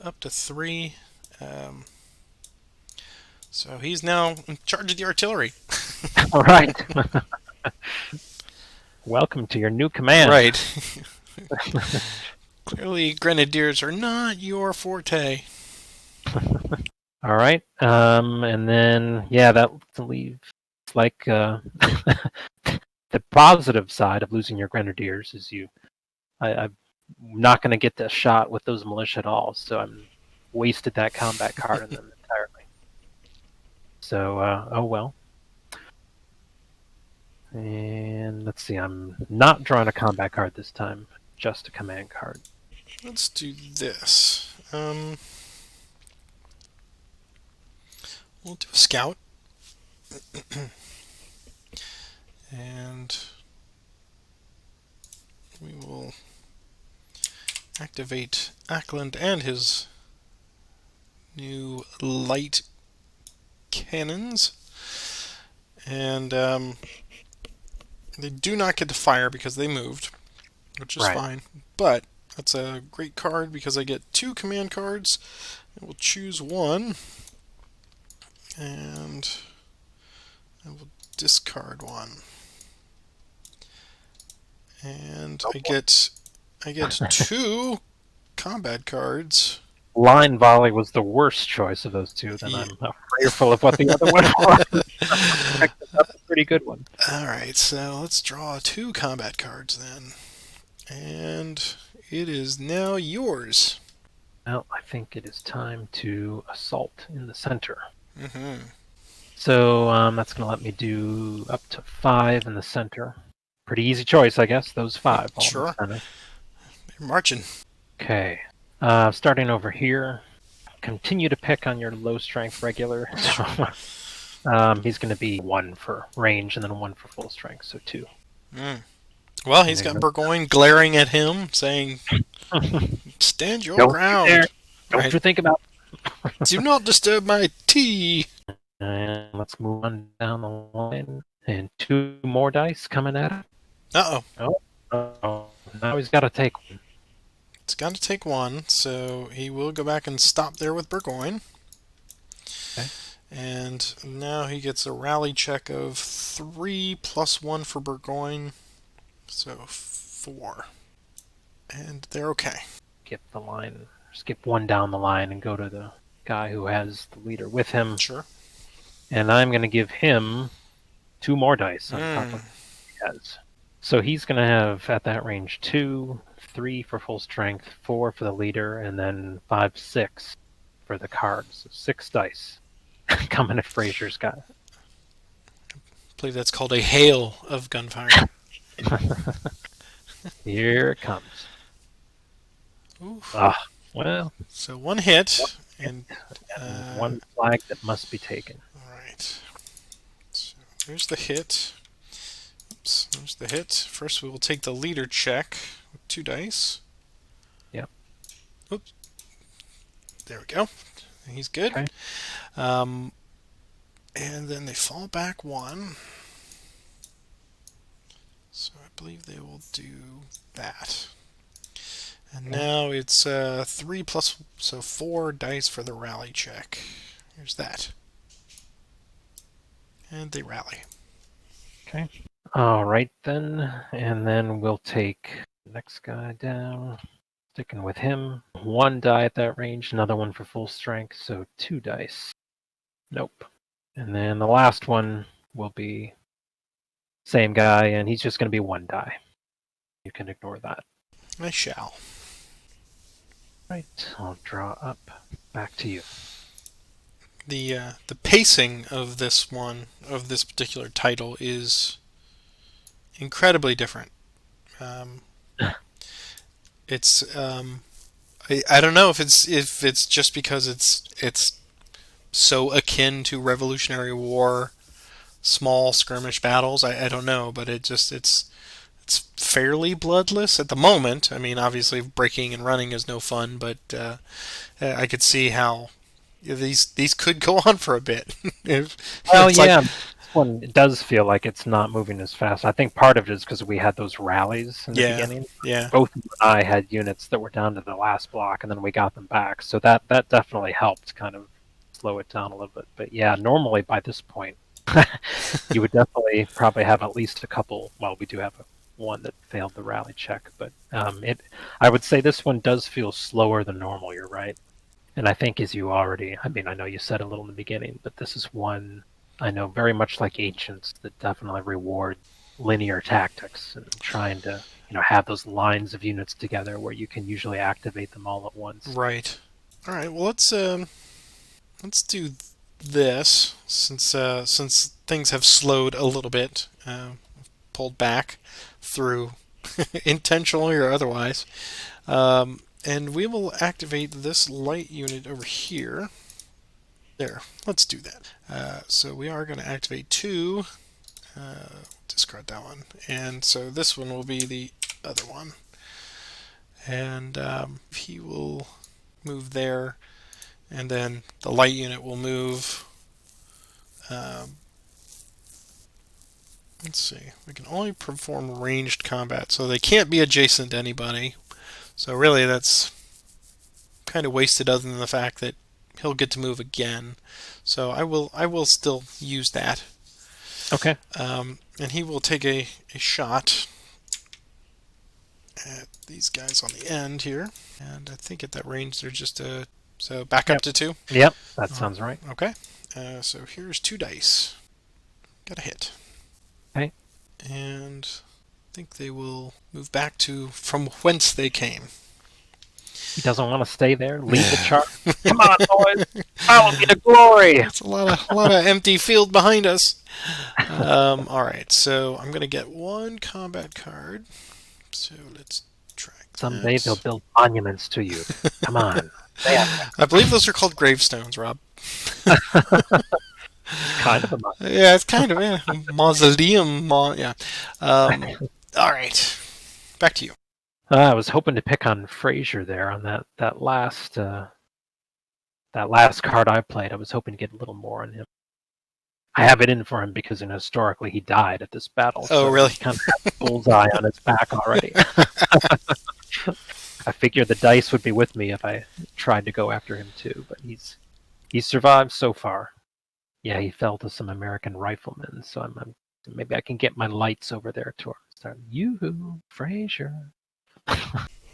up to 3. So he's now in charge of the artillery. All right. Welcome to your new command. Right. Clearly, grenadiers are not your forte. All right. And then, yeah, that leaves like the positive side of losing your grenadiers is I'm not going to get the shot with those militia at all, so I'm wasted that combat card on them entirely. So, oh well. And let's see, I'm not drawing a combat card this time, just a command card. Let's do this. We'll do a scout. And we will activate Ackland and his new light cannons. And they do not get to fire because they moved, which is fine. But that's a great card because I get 2 command cards. I will choose 1. And I will discard 1. And I get 2 combat cards. Line volley was the worst choice of those 2. Then I'm fearful of what the other one was. That's a pretty good one. All right, so let's draw 2 combat cards then. And it is now yours. Well, I think it is time to assault in the center. Mm-hmm. So that's going to let me do up to 5 in the center. Pretty easy choice, I guess. Those 5 all in the Sure. center. You're marching. Okay. Starting over here. Continue to pick on your low strength regular. So he's going to be 1 for range and then 1 for full strength, so 2. Mm. Well, he's And got ignore Burgoyne glaring at him, saying, that. "Stand your Don't you dare! ground." Don't Right? you think about Do not disturb my tea. And let's move on down the line. And 2 more dice coming at it. Uh-oh. Oh, now he's got to take one. It's got to take 1, so he will go back and stop there with Burgoyne. Okay. And now he gets a rally check of 3 plus 1 for Burgoyne, so 4. And they're okay. Skip the line. Skip 1 down the line and go to the guy who has the leader with him. Sure. And I'm going to give him 2 more dice on top of what he has. So he's going to have, at that range, 2, 3 for full strength, 4 for the leader, and then 5, 6 for the cards. So 6 dice coming at Fraser's guy. I believe that's called a hail of gunfire. Here it comes. Oof. Well. So 1 hit, and 1 flag that must be taken. Alright. So there's the hit. Oops, there's the hit. First we will take the leader check with 2 dice. Yep. Oops. There we go. He's good. Okay. And then they fall back 1. So I believe they will do that. And now it's 3 plus, so 4 dice for the rally check. Here's that. And they rally. Okay. All right then, and then we'll take the next guy down. Sticking with him. 1 die at that range, another 1 for full strength, so 2 dice. Nope. And then the last one will be same guy, and he's just going to be 1 die. You can ignore that. I shall. Right. I'll draw up. Back to you. The pacing of this particular title is incredibly different. It's I don't know if it's just because it's so akin to Revolutionary War small skirmish battles. I don't know, but it's fairly bloodless at the moment. I mean, obviously breaking and running is no fun, but I could see how these could go on for a bit. Well, It's yeah, like, this one it does feel like it's not moving as fast. I think part of it is because we had those rallies in the beginning. yeah, Both you and I had units that were down to the last block, and then we got them back. So that definitely helped kind of slow it down a little bit. But yeah, normally by this point, you would definitely probably have at least a couple. Well, we do have one that failed the rally check, but I would say this one does feel slower than normal. You're right. And I think as you already, I mean, I know you said a little in the beginning, but this is one I know very much like Ancients that definitely reward linear tactics and trying to, have those lines of units together where you can usually activate them all at once. right. All right. Well, let's do this since things have slowed a little bit, pulled back through intentionally or otherwise. And we will activate this light unit over here. There, let's do that. So we are going to activate 2. Discard that one. And so this one will be the other one. And he will move there. And then the light unit will move. Let's see. We can only perform ranged combat, so they can't be adjacent to anybody. So really, that's kind of wasted, other than the fact that he'll get to move again. So I will still use that. Okay. And he will take a shot at these guys on the end here. And I think at that range they're just so back up to 2. Yep, that sounds right. Okay. So here's 2 dice. Got a hit. Okay. And think they will move back to from whence they came. He doesn't want to stay there. Lead the charge. Come on, boys. Follow me to glory. That's a lot of empty field behind us. All right, so I'm gonna get one combat card. So let's track Someday they'll that. build monuments to you. Come on. I believe those are called gravestones, Rob. Kind of a monument. Yeah, it's kind of mausoleum. Yeah. All right, back to you. I was hoping to pick on Frazier there on that last card I played. I was hoping to get a little more on him. I have it in for him because historically he died at this battle. Oh, so really? He kind of has a bullseye on his back already. I figured the dice would be with me if I tried to go after him too, but he's survived so far. Yeah, he fell to some American riflemen, so I'm maybe I can get my lights over there to start. Yoo-hoo, Frazier.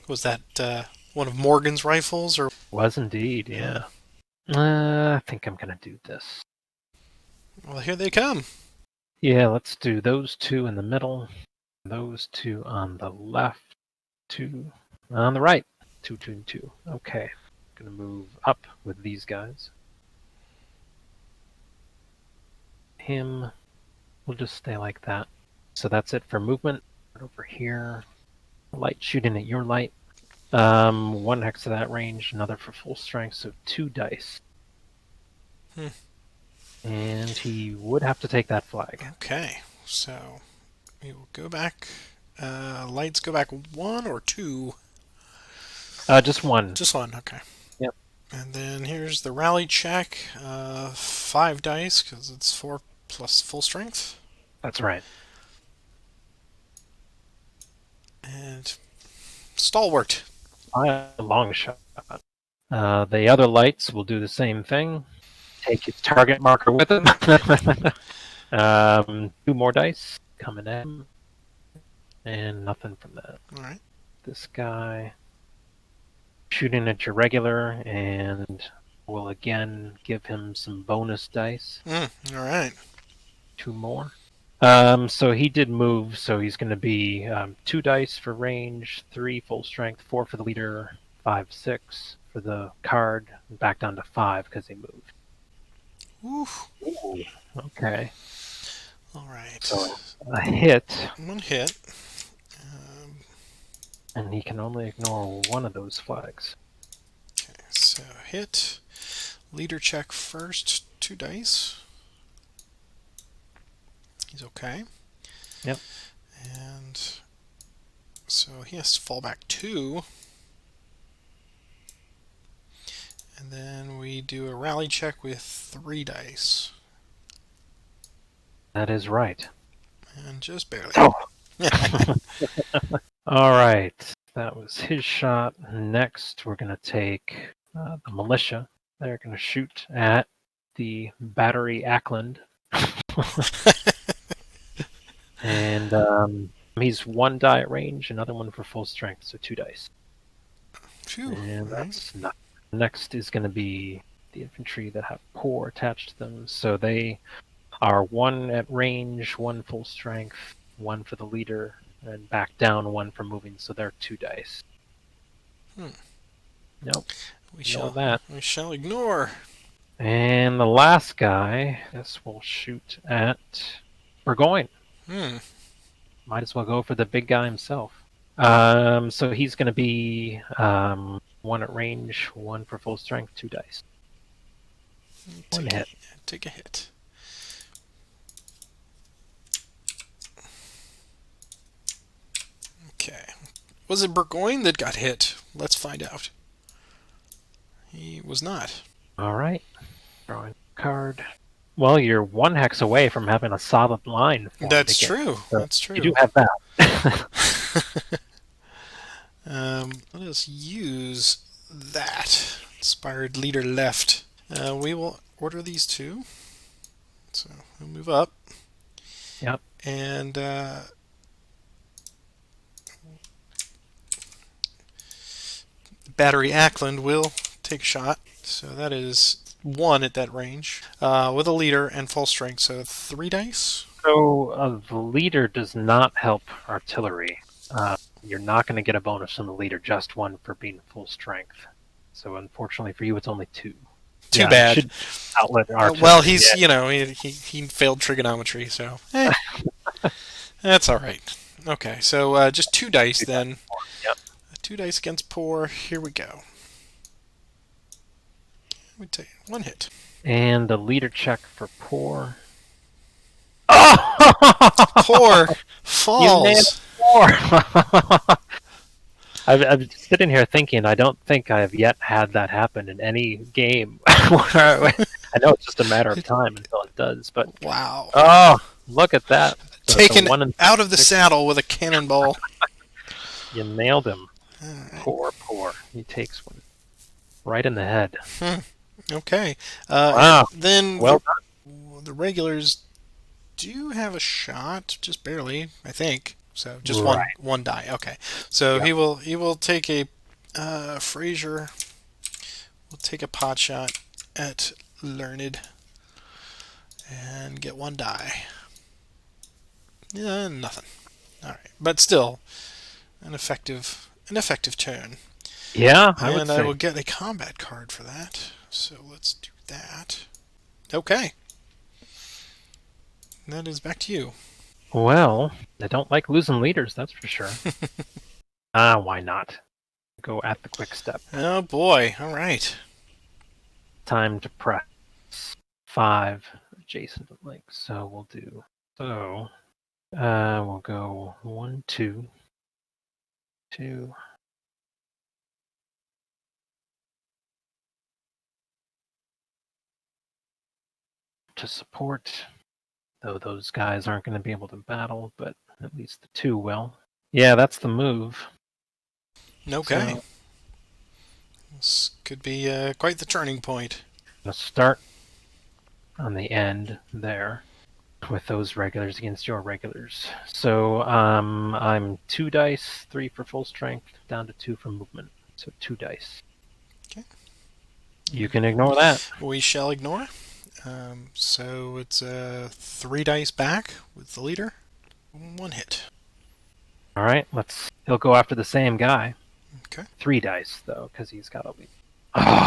Was that one of Morgan's rifles, or Was indeed, yeah. I think I'm gonna do this. well, here they come. Yeah, let's do those two in the middle, those two on the left, two on the right. 2, 2, and 2. Okay, gonna move up with these guys. Him, we'll just stay like that. So that's it for movement. Over here, light shooting at your light. 1 hex to that range, another for full strength, so 2 dice. And he would have to take that flag. Okay, so we will go back. Lights go back 1 or 2. Just 1. Just 1. Okay. Yep. And then here's the rally check. 5 dice because it's 4 plus full strength. That's right. And stalwart. A long shot. The other lights will do the same thing. Take its target marker with him. 2 more dice coming in, and nothing from that. All right. This guy shooting at your regular, and we'll again give him some bonus dice. All right. 2 more. So he did move, so he's going to be 2 dice for range, 3 full strength, 4 for the leader, 5, 6 for the card, and back down to 5 because he moved. Oof. Ooh, okay. All right. So a hit. 1 hit. And he can only ignore 1 of those flags. Okay, so hit. Leader check first. 2 dice. He's okay. Yep. And so he has to fall back 2. And then we do a rally check with 3 dice. That is right. And just barely. Oh! All right. That was his shot. Next, we're going to take the militia. They're going to shoot at the battery Ackland. And he's 1 die at range, another 1 for full strength, so 2 dice. Phew. And that's not. Next is going to be the infantry that have core attached to them. So they are 1 at range, 1 full strength, 1 for the leader, and back down 1 for moving. So they're 2 dice. Nope. We shall ignore. And the last guy, this will shoot at Burgoyne. Might as well go for the big guy himself. So he's going to be 1 at range, 1 for full strength, 2 dice. 1 hit. Take a hit. Okay. Was it Burgoyne that got hit? Let's find out. He was not. All right. Drawing a card. Well, you're 1 hex away from having a solid line. That's true. So that's true. You do have that. Let us use that. Inspired leader left. We will order these 2. So we'll move up. Yep. And battery Ackland will take a shot. So that is 1 at that range with a leader and full strength. So 3 dice. So the leader does not help artillery. You're not going to get a bonus from the leader, just one for being full strength. So unfortunately for you, it's only two. Too Yeah, you bad. should outlet Well, artillery. he's he failed trigonometry, so that's all right. Okay, so just 2 dice Yeah. then. Yep. 2 dice against poor. Here we go. Let me take 1 hit. And the leader check for poor. Oh! Poor You nailed falls. poor. I'm sitting here thinking, I don't think I have yet had that happen in any game. I know it's just a matter of time until it does, but Wow. oh, look at that. So it's a Taken 1 in out of the 6. saddle with a cannonball. You nailed him. All right. Poor. He takes one right in the head. Okay. Wow. Then Well the regulars do have a shot, just barely, I think. So just Right. one die. Okay. So Yeah. he will take a Fraser will take a pot shot at Learned and get 1 die. Yeah, nothing. All right, but still an effective turn. Yeah, I would And say. I will get a combat card for that. So let's do that. Okay. That is back to you. Well, I don't like losing leaders, that's for sure. Why not? Go at the quick step. Oh boy. All right. Time to press 5 adjacent links. So we'll do we'll go 1, 2, 2. To support, though those guys aren't going to be able to battle, but at least the 2 will. Yeah, that's the move. Okay. So, This could be quite the turning point. I'm going to start on the end there with those regulars against your regulars. So I'm 2 dice, 3 for full strength, down to 2 for movement. So 2 dice. Okay. You can ignore that. We shall ignore. So it's 3 dice back with the leader. 1 hit. All right, he'll go after the same guy. Okay. 3 dice though, because he's got a lead. Oh.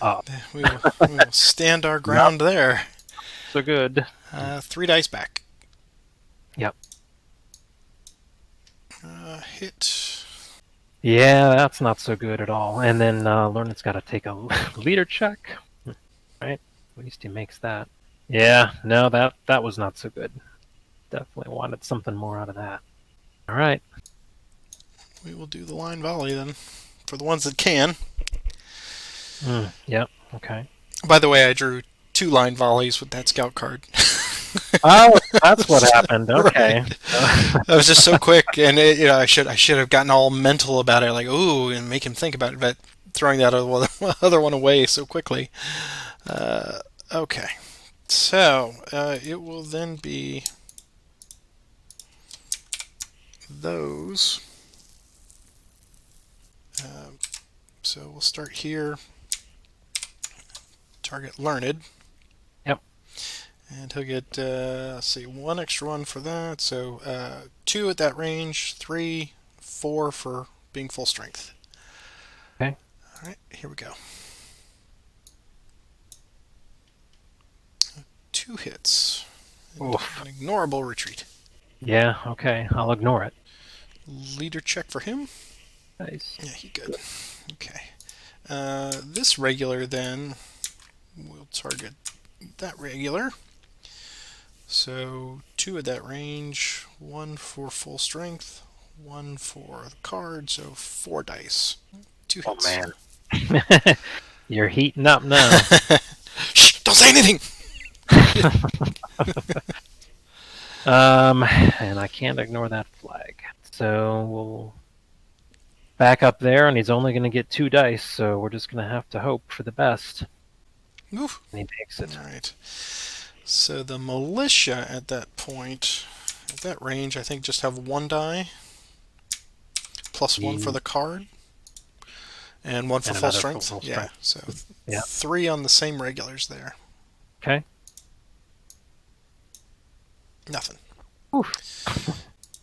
Oh, We will stand our ground there. so good. 3 dice back. Yep. Hit. Yeah, that's not so good at all. And then Lornet's got to take a leader check. Right? At least he makes that. Yeah, no, that was not so good. Definitely wanted something more out of that. All right. We will do the line volley then, for the ones that can. Yep. Okay. By the way, I drew 2 line volleys with that scout card. Oh, that's what happened. Okay. Right. I was just so quick, and I should have gotten all mental about it, like ooh, and make him think about it. But throwing that other one away so quickly. Okay, so it will then be those. So we'll start here. Target Learned. Yep. And he'll get, let's see, 1 extra 1 for that. So 2 at that range, 3, 4 for being full strength. Okay. All right, here we go. 2 hits. An ignorable retreat. Yeah. Okay. I'll ignore it. Leader check for him. Nice. Yeah, he good. Okay. This regular then will target that regular. So 2 at that range, 1 for full strength, 1 for the card, so 4 dice. 2 hits. Oh man. You're heating up now. Shh! Don't say anything. And I can't ignore that flag. So we'll back up there, and he's only going to get 2 dice, so we're just going to have to hope for the best. Oof. And he makes it. All right. So the militia at that point, at that range, I think just have 1 die, plus 1 for the card, and 1 for full strength. Yeah, so 3 on the same regulars there. Okay. Nothing. Oof.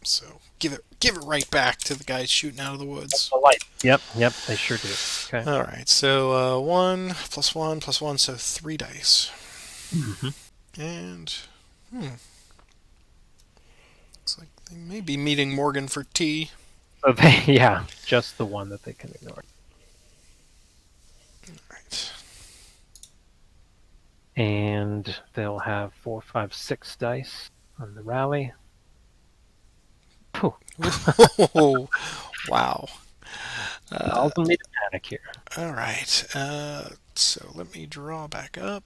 So give it right back to the guys shooting out of the woods. The light. Yep, they sure do. Okay. All right. So 1 plus 1 plus 1, so 3 dice. Hmm. And looks like they may be meeting Morgan for tea. So they, yeah, just the one that they can ignore. Right. And they'll have 4, 5, 6 dice on the rally. Whew. Oh, wow. Causing me to panic here. All right. So let me draw back up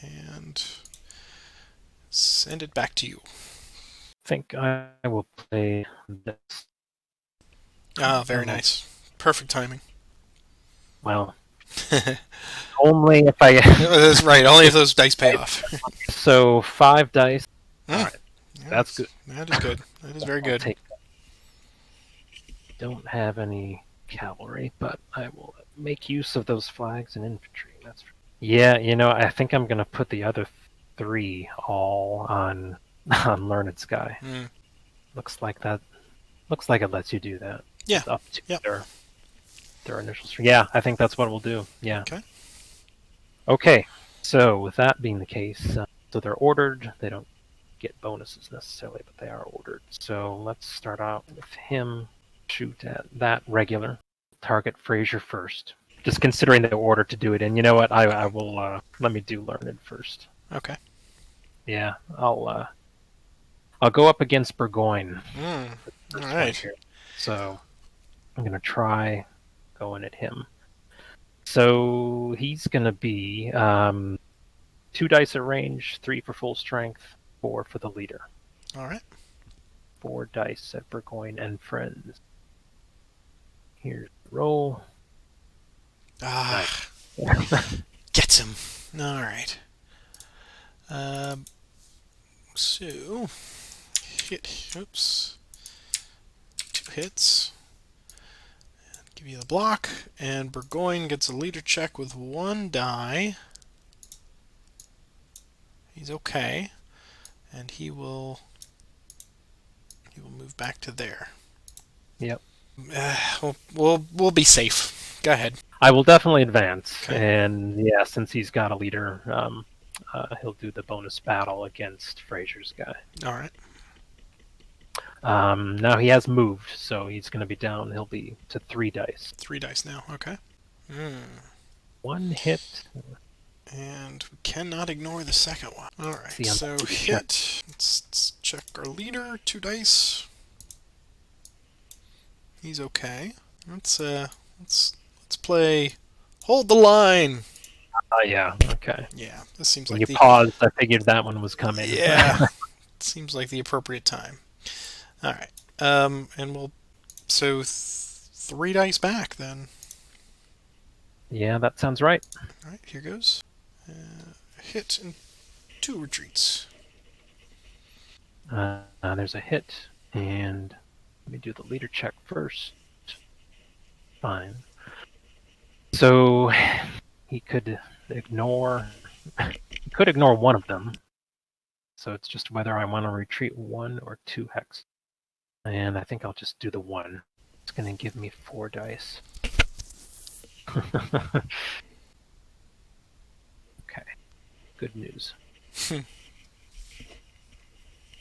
and send it back to you. I think I will play this. Ah, very nice. Perfect timing. Well, only if I. That's right. Only if those dice pay off. So 5 dice. All right, that's good. That is good. That is very I'll good. take that. Don't have any cavalry, but I will make use of those flags and infantry. Yeah. I think I'm gonna put the other 3 all on Learned Sky. Mm. Looks like it lets you do that. Yeah. Up to their initial string. Yeah, I think that's what we'll do. Yeah. Okay. So with that being the case, so they're ordered. They don't get bonuses necessarily, but they are ordered. So let's start out with him. Shoot at that regular. Target Fraser first. Just considering the order to do it in. You know what? I will let me do Learned first. Okay. Yeah, I'll go up against Burgoyne. All right. Here. So I'm gonna try going at him. So he's gonna be 2 dice at range, 3 for full strength, 4 for the leader. All right. 4 dice at Burgoyne and friends. Here's the roll. Ah, Nice. gets him. All right. So hit. Oops. 2 hits. Give you the block, and Burgoyne gets a leader check with 1 die. He's okay, and he will move back to there. Yep. We'll be safe. Go ahead. I will definitely advance, Okay. and yeah, since he's got a leader, he'll do the bonus battle against Fraser's guy. All right. Now he has moved, so he's going to be down. He'll be to 3 dice. 3 dice now. Okay. 1 hit. And we cannot ignore the second one. All right. See, So hit. Let's check our leader. 2 dice. He's okay. Let's play. Hold the line. Yeah. Okay. Yeah. This seems When like you paused, I figured that one was coming. Yeah. Seems like the appropriate time. All right. And we'll 3 dice back then. Yeah, that sounds right. All right. Here goes. Hit and 2 retreats. There's a hit, and let me do the leader check first. Fine. So he could ignore one of them. So it's just whether I want to retreat 1 or 2 hex. And I think I'll just do the 1. It's going to give me 4 dice. Okay. Good news.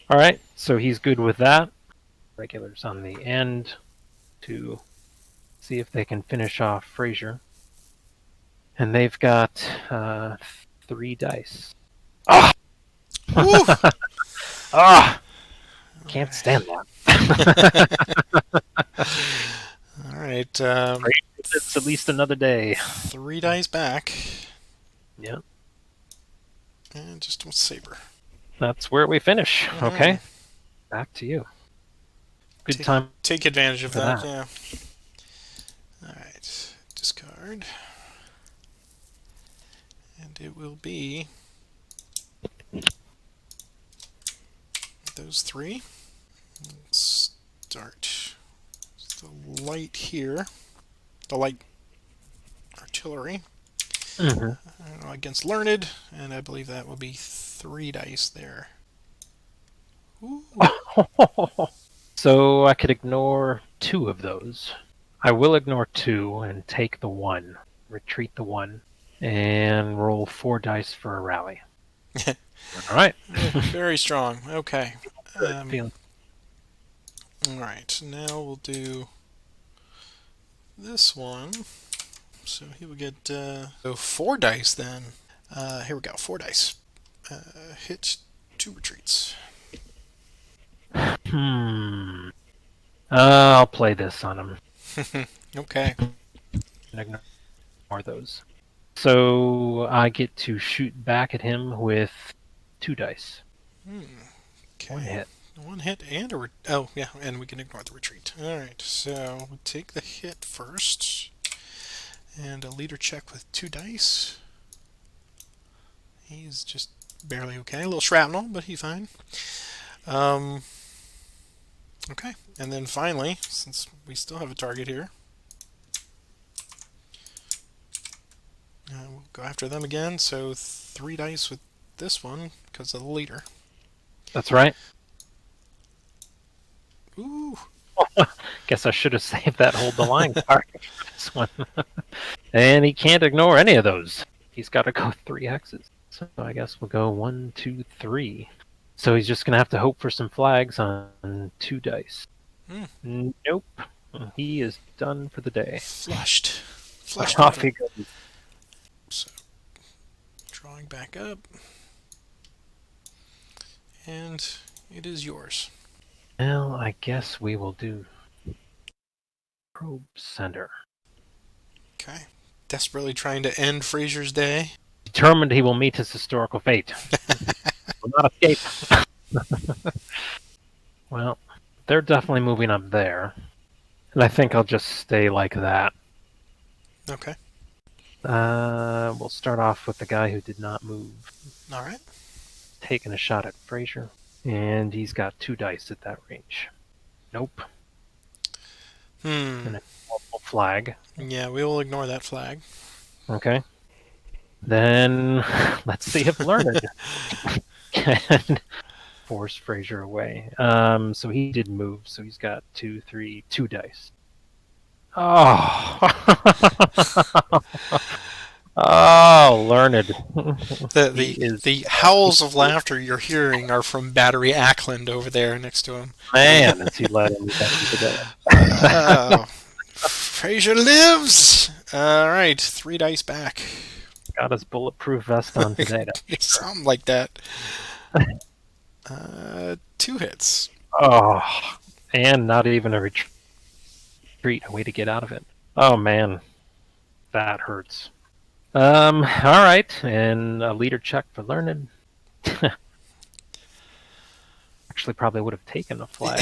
All right, so he's good with that. Regulars on the end to see if they can finish off Fraser. And they've got 3 dice. Ah! Ah! Can't stand that. All right. It's at least another day. 3 dice back. Yeah. And just one saber. That's where we finish. Okay. Back to you. Good time. Take advantage of that. that. Yeah. All right. Discard. And it will be those 3. Let's start the light here. The light artillery. Mhm. Against Learned, and I believe that will be 3 dice there. Ooh. So I could ignore 2 of those. I will ignore 2 and take the 1, retreat the 1, and roll 4 dice for a rally. All right. Very strong. Okay. Good feeling. All right. Now we'll do this one. So he will get 4 dice then. Here we go. 4 dice. Hit 2 retreats. I'll play this on him. Okay. And ignore those. So I get to shoot back at him with 2 dice. Okay. 1 hit. 1 hit and a oh yeah, and we can ignore the retreat. All right. So we'll take the hit first, and a leader check with 2 dice. He's just barely okay. A little shrapnel, but he's fine. Okay, and then finally, since we still have a target here, we'll go after them again. So 3 dice with this one because of the leader. That's right. Ooh. Guess I should have saved that hold the line card for this one. And he can't ignore any of those. He's got to go 3 hexes. So I guess we'll go 1, 2, 3. So he's just gonna have to hope for some flags on 2 dice. Nope. He is done for the day. Flushed Off open. he goes. So drawing back up, and it is yours. Well, I guess we will do probe center. Okay. Desperately trying to end Fraser's day. Determined he will meet his historical fate. Will not escape. Well, they're definitely moving up there. And I think I'll just stay like that. Okay. We'll start off with the guy who did not move. All right. Taking a shot at Fraser. And he's got 2 dice at that range. Nope. And a flag. Yeah, we will ignore that flag. Okay. Then let's see if Learned can force Fraser away. So he did move, so he's got 2 dice. Oh. Oh, Learned. The howls of laughter you're hearing are from Battery Ackland over there next to him. Man, is he letting me down today. Fraser lives! Alright, 3 dice back. Got his bulletproof vest on today. Something like that. 2 hits. Oh, and not even a retreat, a way to get out of it. Oh man, that hurts. All right, and a leader check for Learned. Actually, probably would have taken a flag.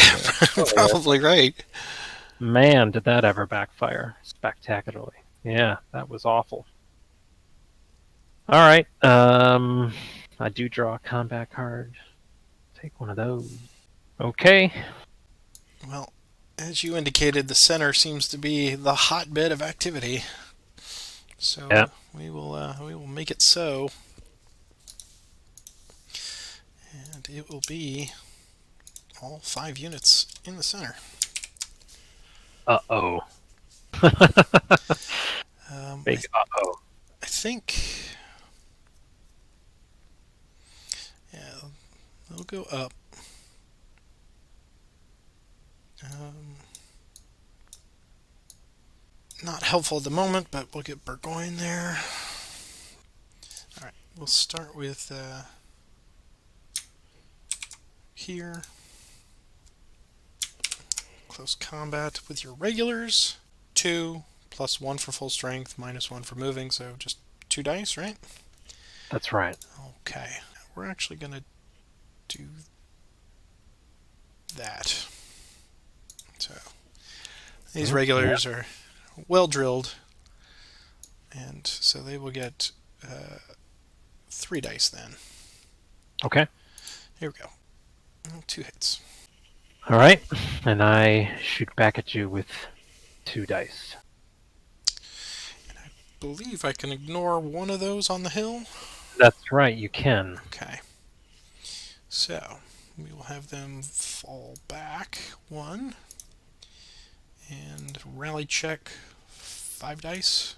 Probably right. Man, did that ever backfire spectacularly. Yeah, that was awful. All right, I do draw a combat card. Take one of those. Okay. Well, as you indicated, the center seems to be the hotbed of activity. So yeah. we will make it so, and it will be all 5 units in the center. Uh-oh. Big uh-oh. I think, yeah, they'll go up. Not helpful at the moment, but we'll get Burgoyne there. Alright, we'll start with here. Close combat with your regulars. 2 plus 1 for full strength, minus 1 for moving, so just 2 dice, right? That's right. Okay, we're actually going to do that. So these regulars are well drilled, and so they will get 3 dice then. Okay. Here we go. 2 hits. All right, and I shoot back at you with 2 dice. And I believe I can ignore one of those on the hill. That's right, you can. Okay. So, we will have them fall back 1. And rally check 5 dice.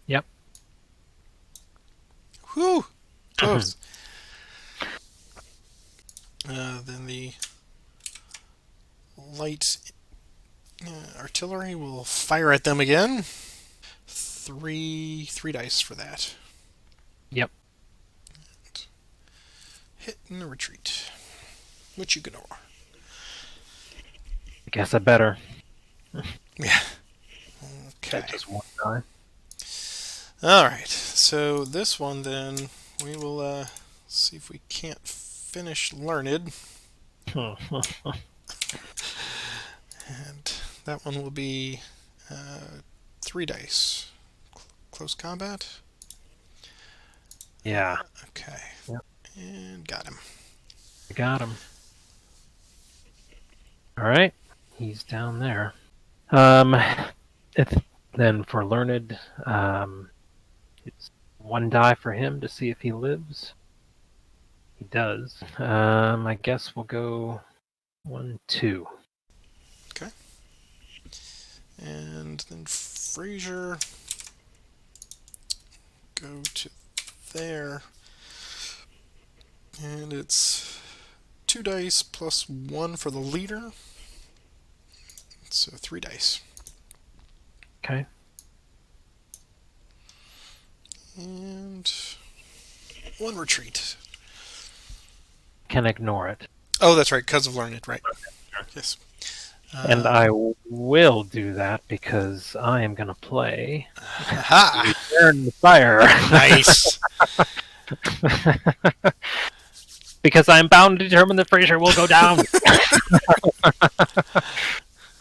Yep. Whew! Close. Then the light artillery will fire at them again. 3 dice for that. Yep. Hit and a retreat, which you ignore. I guess I better. Yeah. Okay. That's just one die. Alright, so this one then, we will see if we can't finish Learned. And that one will be 3 dice. Close combat? Yeah. Okay. Yep. And got him. I got him. Alright. He's down there. Then for Learned, it's 1 die for him to see if he lives. He does. I guess we'll go 1, 2. Okay. And then Fraser, go to there. And it's 2 dice plus 1 for the leader. So 3 dice. Okay. And 1 retreat. Can ignore it. Oh, that's right, because of Learned, right. Yes. And I will do that because I am going to play Aha! Return the Fire. Nice. Because I am bound to determine that Fraser will go down.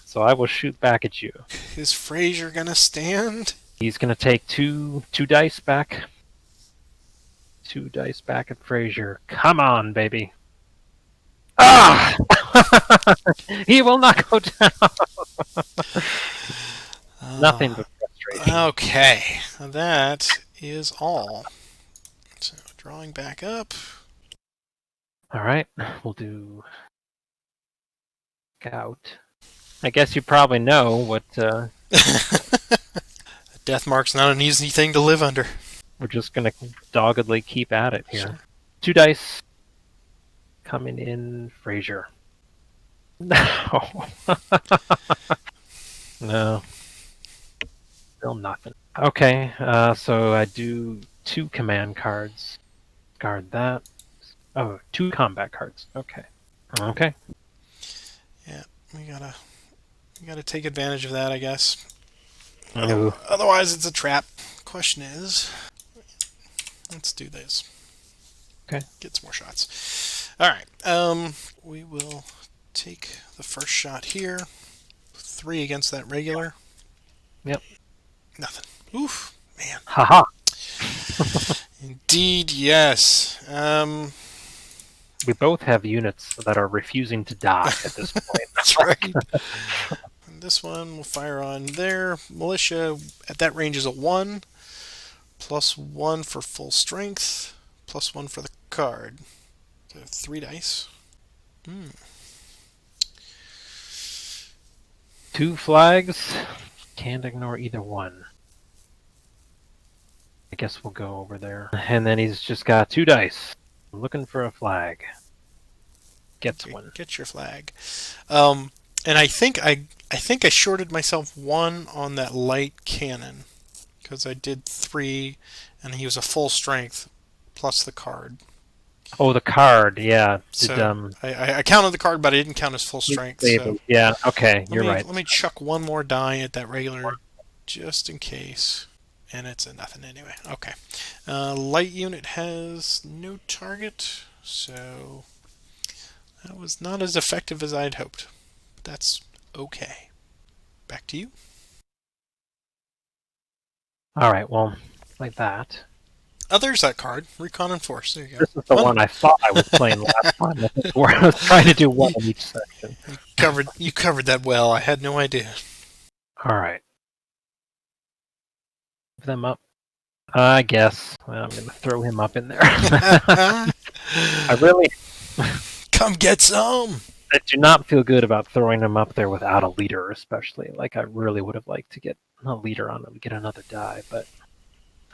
So I will shoot back at you. Is Fraser gonna stand? He's going to take two dice back. 2 dice back at Fraser. Come on, baby. Ah! He will not go down. Nothing but frustration. Okay, that is all. So drawing back up. All right, we'll do Gout. I guess you probably know what Death mark's not an easy thing to live under. we're just going to doggedly keep at it here. Sure. 2 dice coming in, Fraser. No. No. Still nothing. Okay, so I do 2 command cards. Guard that. Oh, 2 combat cards. Okay. Okay. Yeah, we gotta take advantage of that, I guess. Ooh. Otherwise, it's a trap. Question is, let's do this. Okay. Get some more shots. All right. We will take the first shot here. 3 against that regular. Yep. Nothing. Oof, man. Haha. Indeed, yes. We both have units that are refusing to die at this point. That's right. And this one will fire on there. Militia at that range is a 1. Plus 1 for full strength. Plus 1 for the card. So 3 dice. 2 flags. Can't ignore either one. I guess we'll go over there. And then he's just got 2 dice. Looking for a flag. Gets Okay, one. get your flag. And I think I shorted myself 1 on that light cannon because I did 3, and he was a full strength plus the card. Oh, the card. Yeah. So I counted the card, but I didn't count his full strength. So yeah. Okay. You're right. Let me chuck 1 more die at that regular, just in case. And it's a nothing anyway. Okay. Light unit has no target, so that was not as effective as I'd hoped. But that's okay. Back to you. All right. Well, like that. Oh, there's that card. Recon and Force. There you go. This is the one I thought I was playing last time. Where I was trying to do 1 in each section. You covered that well. I had no idea. All right. them up. I guess I'm going to throw him up in there. I really Come get some. I do not feel good about throwing him up there without a leader, especially. Like, I really would have liked to get a leader on him, get another die, but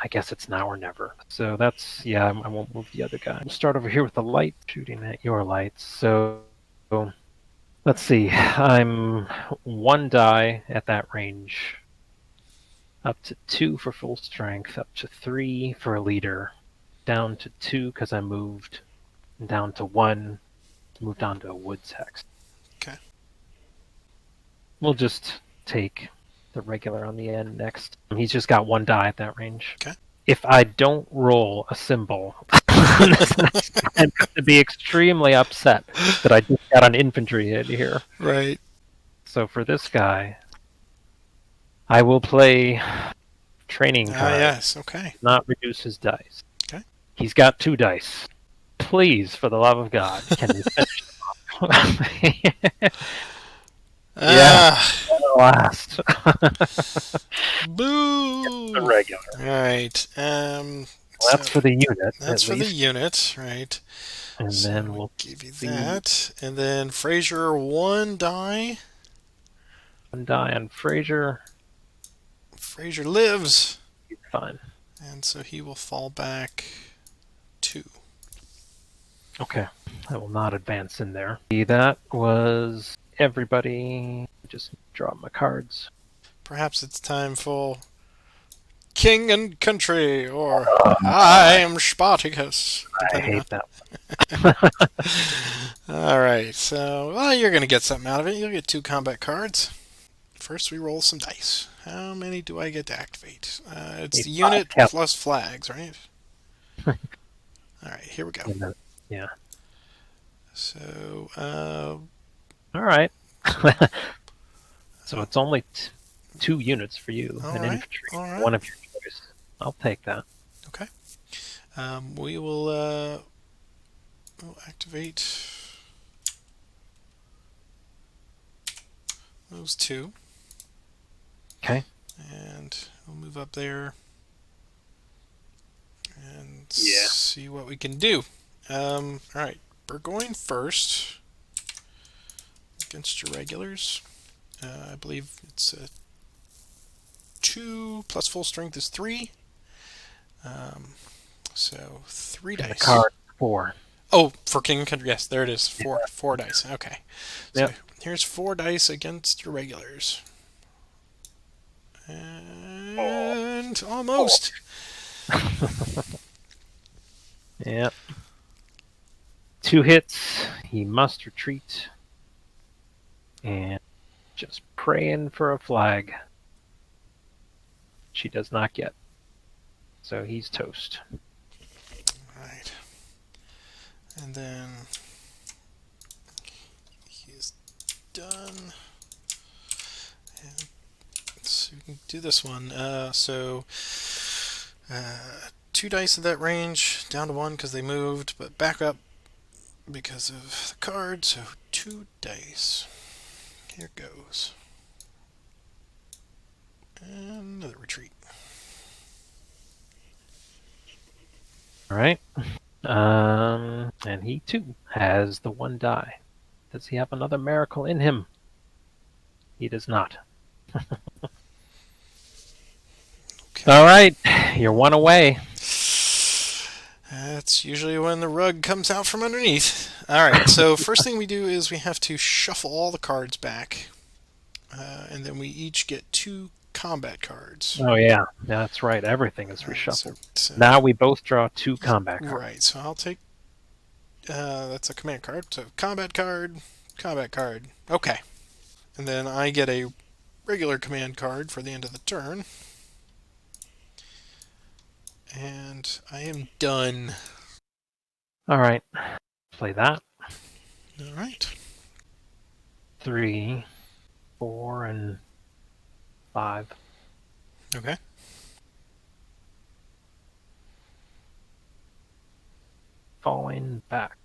I guess it's now or never. So that's, yeah, I won't move the other guy. We'll start over here with the light, shooting at your lights. So let's see. I'm 1 die at that range. Up to 2 for full strength. Up to 3 for a leader. Down to 2 because I moved. And down to 1. Moved on to a woods hex. Okay. We'll just take the regular on the end next. He's just got 1 die at that range. Okay. If I don't roll a symbol, I'm going to be extremely upset that I just got an infantry hit here. Right. So for this guy, I will play training card. Yes. Okay. Not reduce his dice. Okay. He's got 2 dice. Please, for the love of God, can you finish them off? Yeah, last. Boo. The regular. Right. Well, that's for the unit. That's for the unit, right? And so then we'll give you that, and then Fraser 1 die. 1 die on Fraser. Fraser lives. He's fine. And so he will fall back 2. Okay, I will not advance in there. That was everybody. Just draw my cards. Perhaps it's time for King and Country, or I am Spartacus. I hate that one. Alright, so, well, you're going to get something out of it. You'll get 2 combat cards. First, we roll some dice. How many do I get to activate? It's the unit plus flags, right? Alright, here we go. Yeah. So, all right. So it's only 2 units for you, an infantry. Right. One of your choice. I'll take that. Okay. We will we'll activate those 2. Okay. And we'll move up there and see what we can do. All right. We're going first against your regulars. I believe it's 2 plus full strength is 3. So 3 dice. The card 4. Oh, for King and Country. Yes, there it is. 4 dice. Okay. So here's 4 dice against your regulars. And almost. Yep. 2 hits. He must retreat. And just praying for a flag. She does not get. So he's toast. Right. And then he's done. And so we can do this one. 2 dice in that range, down to 1 because they moved, but back up because of the card, so 2 dice. Here goes. And another retreat. All right. And he too has the 1 die. Does he have another miracle in him? He does not. Okay. All right, you're 1 away. That's usually when the rug comes out from underneath. All right, so first thing we do is we have to shuffle all the cards back, and then we each get 2 combat cards. Oh yeah, that's right. Everything is reshuffled. So now we both draw 2 combat cards. Right. So I'll take. That's a command card. So combat card, combat card. Okay. And then I get a regular command card for the end of the turn. And I am done. All right. Play that. All right. 3, 4, and 5. Okay. Falling back.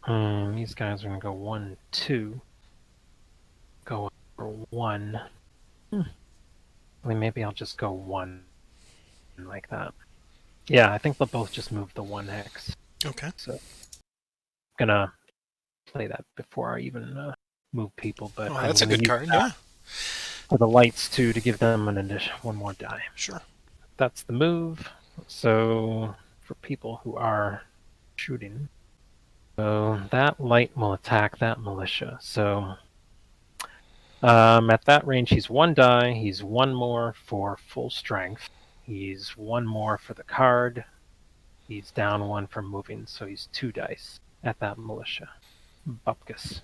These guys are going to go 1, 2. Go for 1. Well, maybe I'll just go 1 like that. Yeah, I think they'll both just move the 1 hex. Okay. So I'm gonna play that before I even move people, but Oh, I'm that's a gonna good use card. that Yeah. for the lights too to give them an addition, 1 more die. Sure. That's the move. So for people who are shooting, so that light will attack that militia. So at that range, he's 1 die. He's 1 more for full strength. He's 1 more for the card. He's down 1 for moving, so he's 2 dice at that militia. Bupkis.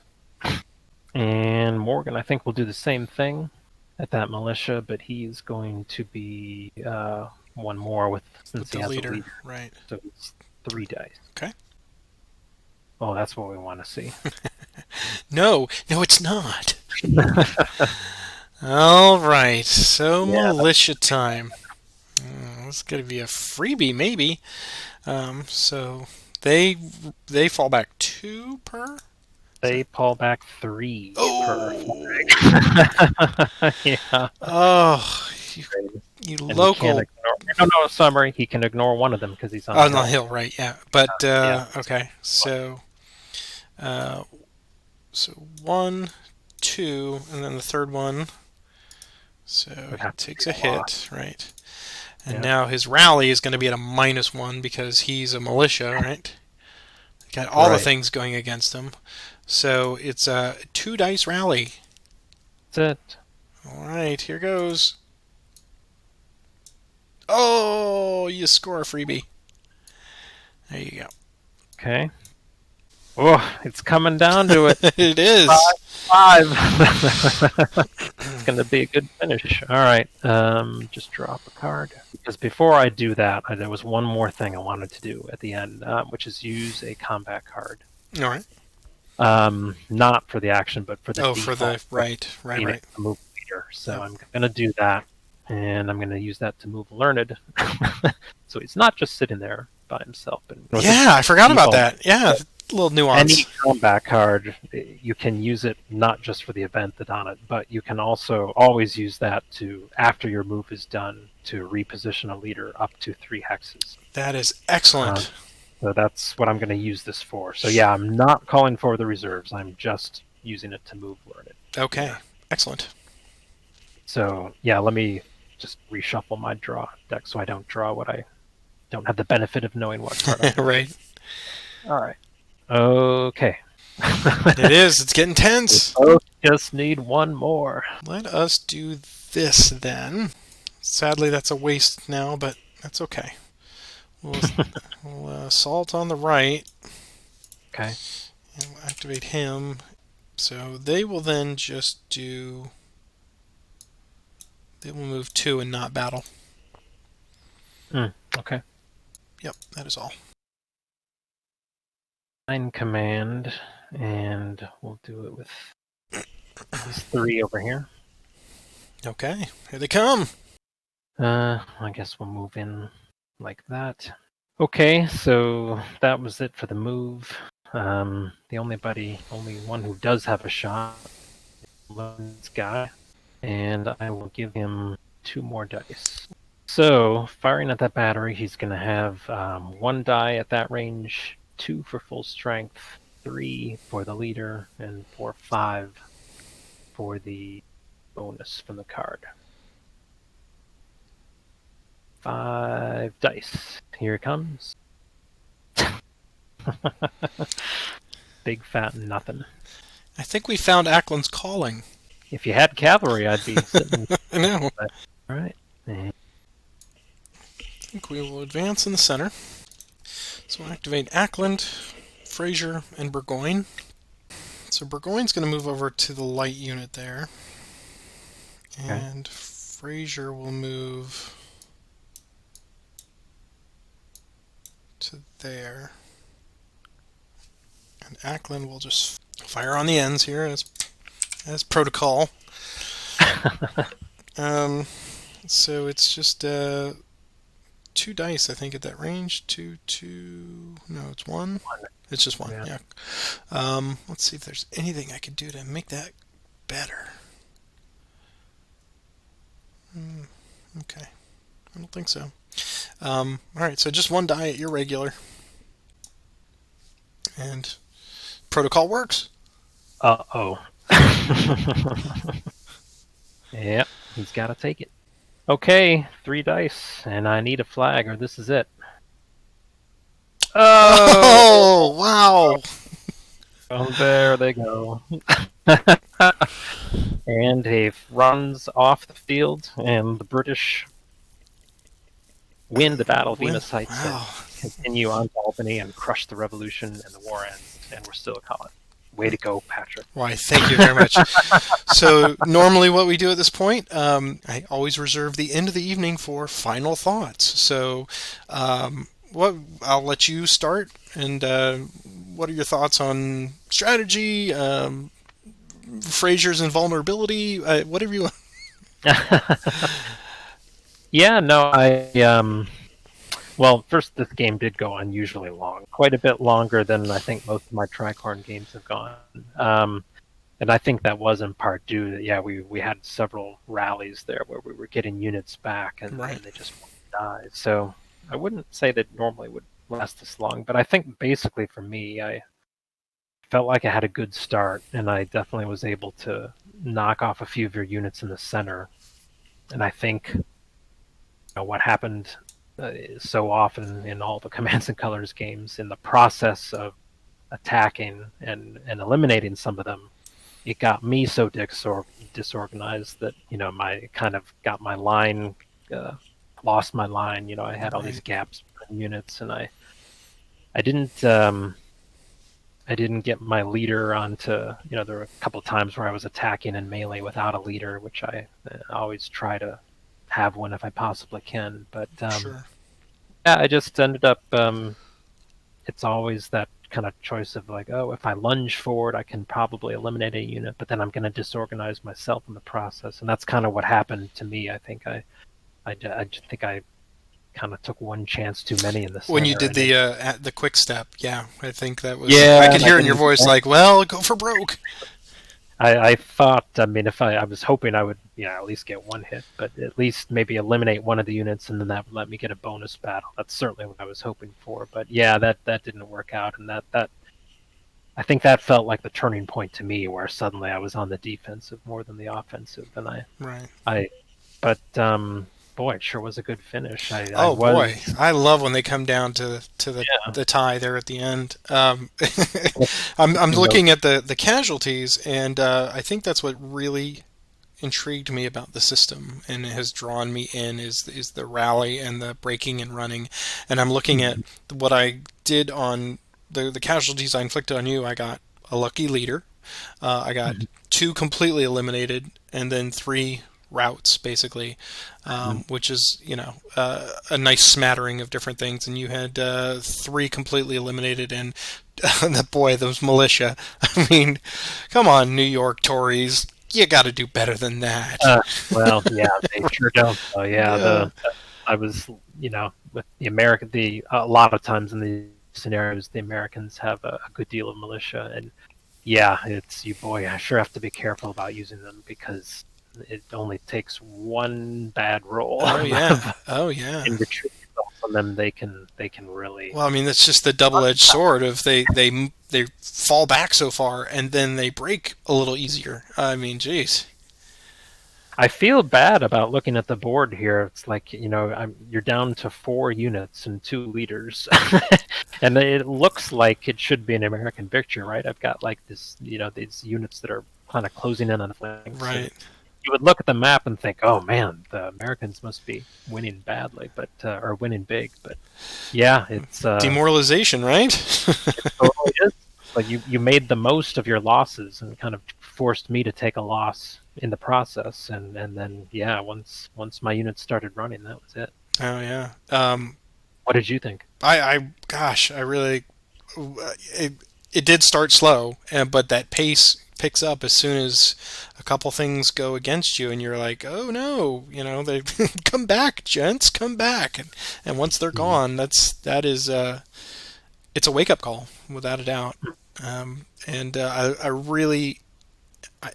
And Morgan, I think, will do the same thing at that militia, but he's going to be 1 more With since he the has a leader, leader. right? So it's 3 dice. Okay. Oh, that's what we want to see. No, no, it's not. All right. So Yeah, militia time. This is gonna be a freebie, maybe. So they fall back 2 per. they pull back 3 per Oh, flag. Yeah. oh, you And he can't local. ignore. No, sorry. He can ignore 1 of them because he's on Oh, the on the hill. hill, right? Yeah, but Yeah. okay. Uh, so 1, 2, and then the third one. So Would he have to takes be a a lot. hit, right? And Yeah. now his rally is going to be at a -1 because he's a militia, right? Got all the Right. things going against him. So it's a 2 dice rally. That's it. All right, here goes. Oh, you score a freebie. There you go. Okay. Oh, it's coming down to it. It is. 5. It's going to be a good finish. All right. Just drop a card. Because before I do that, there was 1 more thing I wanted to do at the end, which is use a combat card. All right. Not for the action, but for the Oh, default. for the right. Meaning the move leader. So Yep. I'm going to do that, and I'm going to use that to move Learned. So he's not just sitting there by himself. And Yeah, I forgot about default, that. Yeah, a little nuance. any combat card, you can use it not just for the event that's on it, but you can also always use that to, after your move is done, to reposition a leader up to 3 hexes. That is excellent. So that's what I'm going to use this for. So yeah, I'm not calling for the reserves. I'm just using it to move Learned. Okay, Yeah. excellent. So yeah, let me just reshuffle my draw deck so I don't draw what I don't have the benefit of knowing what card I'm Right. All right. Okay. It is. It's getting tense. We both just need 1 more. Let us do this then. Sadly, that's a waste now, but that's okay. We'll assault on the right. Okay. And we'll activate him. So they will then just do. They will move 2 and not battle. Okay. Yep, that is all. 9 command, and we'll do it with these 3 over here. Okay, here they come. I guess we'll move in like that. Okay, so that was it for the move. The only one who does have a shot is this guy, and I will give him 2 more dice. So, firing at that battery, he's going to have 1 die at that range, 2 for full strength, 3 for the leader, and 5 for the bonus from the card. 5 dice. Here it comes. Big fat nothing. I think we found Ackland's calling. If you had cavalry, I'd be sitting. I know. All right. And I think we will advance in the center. So we'll activate Ackland, Fraser, and Burgoyne. So Burgoyne's going to move over to the light unit there. And Fraser will move to there. And Ackland will just fire on the ends here as protocol. So it's just 2 dice, I think, at that range. 2, 2. No, it's 1. It's just 1. Yeah. Let's see if there's anything I could do to make that better. Okay, I don't think so. All right, so just one die at your regular, and protocol works. Uh-oh. Yep, he's got to take it. Okay, 3 dice, and I need a flag, or this is it. Oh, Oh! wow! Oh, there they go. And he runs off the field, and the British win the Battle of When, Bemis Heights and wow. continue on to Albany and crush the revolution, and the war ends, and we're still a colony. Way to go, Patrick. Why, thank you very much. So, normally what we do at this point, I always reserve the end of the evening for final thoughts. So, I'll let you start. And what are your thoughts on strategy, Fraser's invulnerability, whatever you want? Yeah, no, well, first, this game did go unusually long, quite a bit longer than I think most of my Tricorne games have gone. And I think that was in part due to, yeah, we had several rallies there where we were getting units back and Right. they just died. So I wouldn't say that normally would last this long, but I think basically for me, I felt like I had a good start, and I definitely was able to knock off a few of your units in the center. And I think what happened so often in all the Commands and Colors games, in the process of attacking and eliminating some of them, it got me so disorganized that my kind of got my line, uh, lost my line. I had all these Right. gaps in units, and I didn't get my leader onto. There were a couple of times where I was attacking in melee without a leader, which I always try to have one if I possibly can. But Sure. yeah, I just ended up. It's always that kind of choice of like, oh, if I lunge forward, I can probably eliminate a unit, but then I'm going to disorganize myself in the process, and that's kind of what happened to me. I think I just think I kind of took one chance too many in the When you center, did and it. the quick step, yeah, I think that was. I Yeah, could and I hear in your didn't. voice like, "Well, go for broke." I thought, I mean, if I was hoping I would, at least get one hit, but at least maybe eliminate one of the units, and then that would let me get a bonus battle. That's certainly what I was hoping for. But yeah, that didn't work out, and that I think that felt like the turning point to me, where suddenly I was on the defensive more than the offensive, and Right. I, but boy, it sure was a good finish. I Oh boy, was, I love when they come down to yeah, the tie there at the end. I'm in those, looking at the casualties, and I think that's what really intrigued me about the system and has drawn me in is the rally and the breaking and running. And I'm looking at what I did on the casualties I inflicted on you. I got a lucky leader. I got two completely eliminated, and then three routes basically, which is a nice smattering of different things. And you had three completely eliminated, and boy, those militia. I mean, come on, New York Tories, you got to do better than that. well, yeah, they sure don't. So yeah, Yeah. I was, with the American, a lot of times in these scenarios, the Americans have a good deal of militia, and yeah, it's you, boy. I sure have to be careful about using them because it only takes one bad roll Oh yeah. Oh yeah. in retreat from them. They can really. Well, I mean, that's just the double-edged sword of they fall back so far and then they break a little easier. I mean, geez. I feel bad about looking at the board here. It's like you're down to 4 units and 2 leaders, and it looks like it should be an American victory, right? I've got like this, these units that are kind of closing in on the flanks, and Right. you would look at the map and think, "Oh man, the Americans must be winning badly, but or winning big." But yeah, Demoralization, right? it totally is. Like you made the most of your losses and kind of forced me to take a loss in the process, and then yeah, once my units started running, that was it. Oh yeah. What did you think? Gosh, I really, it, it did start slow, but that pace picks up as soon as a couple things go against you, and you're like, oh no, they come back, gents, come back, and once they're Mhm. gone, that is it's a wake up call without a doubt. And I really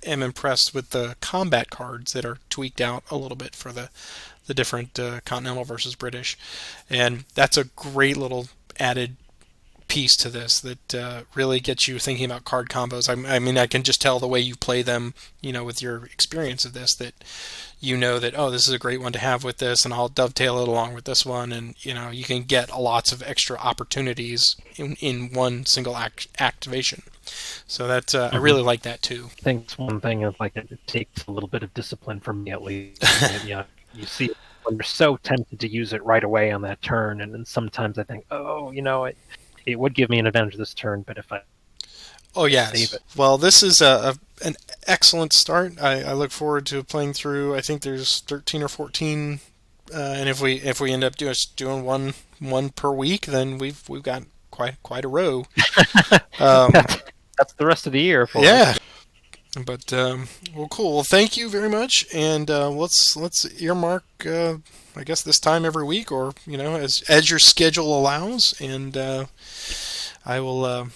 am impressed with the combat cards that are tweaked out a little bit for the different Continental versus British, and that's a great little added piece to this that really gets you thinking about card combos. I mean, I can just tell the way you play them, with your experience of this, that that, oh, this is a great one to have with this, and I'll dovetail it along with this one, and you can get lots of extra opportunities in one single activation. So that I really like that too. I think it's one thing is like it takes a little bit of discipline from me at least. You see when you're so tempted to use it right away on that turn, and then sometimes I think, oh, it would give me an advantage this turn, but if I save it. Well, this is an excellent start. I look forward to playing through. I think there's 13 or 14, and if we end up doing one per week, then we've got quite a row. That's the rest of the year. Yeah. But well, cool. Well, thank you very much, and let's earmark. I guess this time every week, or as your schedule allows, and I'll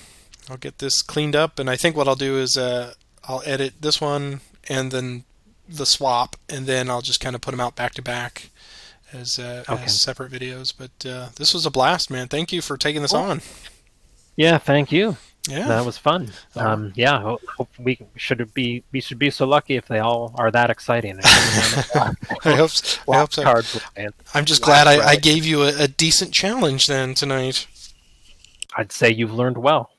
get this cleaned up, and I think what I'll do is I'll edit this one and then the swap, and then I'll just kind of put them out back to back as separate videos. But this was a blast, man. Thank you for taking this on. Yeah, thank you. Yeah, that was fun. Hope we should be so lucky if they all are that exciting. I hope so. I'm just glad I gave you a decent challenge then tonight. I'd say you've learned well.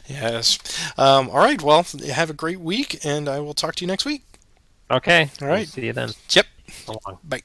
Yes. All right. Well, have a great week, and I will talk to you next week. Okay. All right. See you then. Yep. So long. Bye.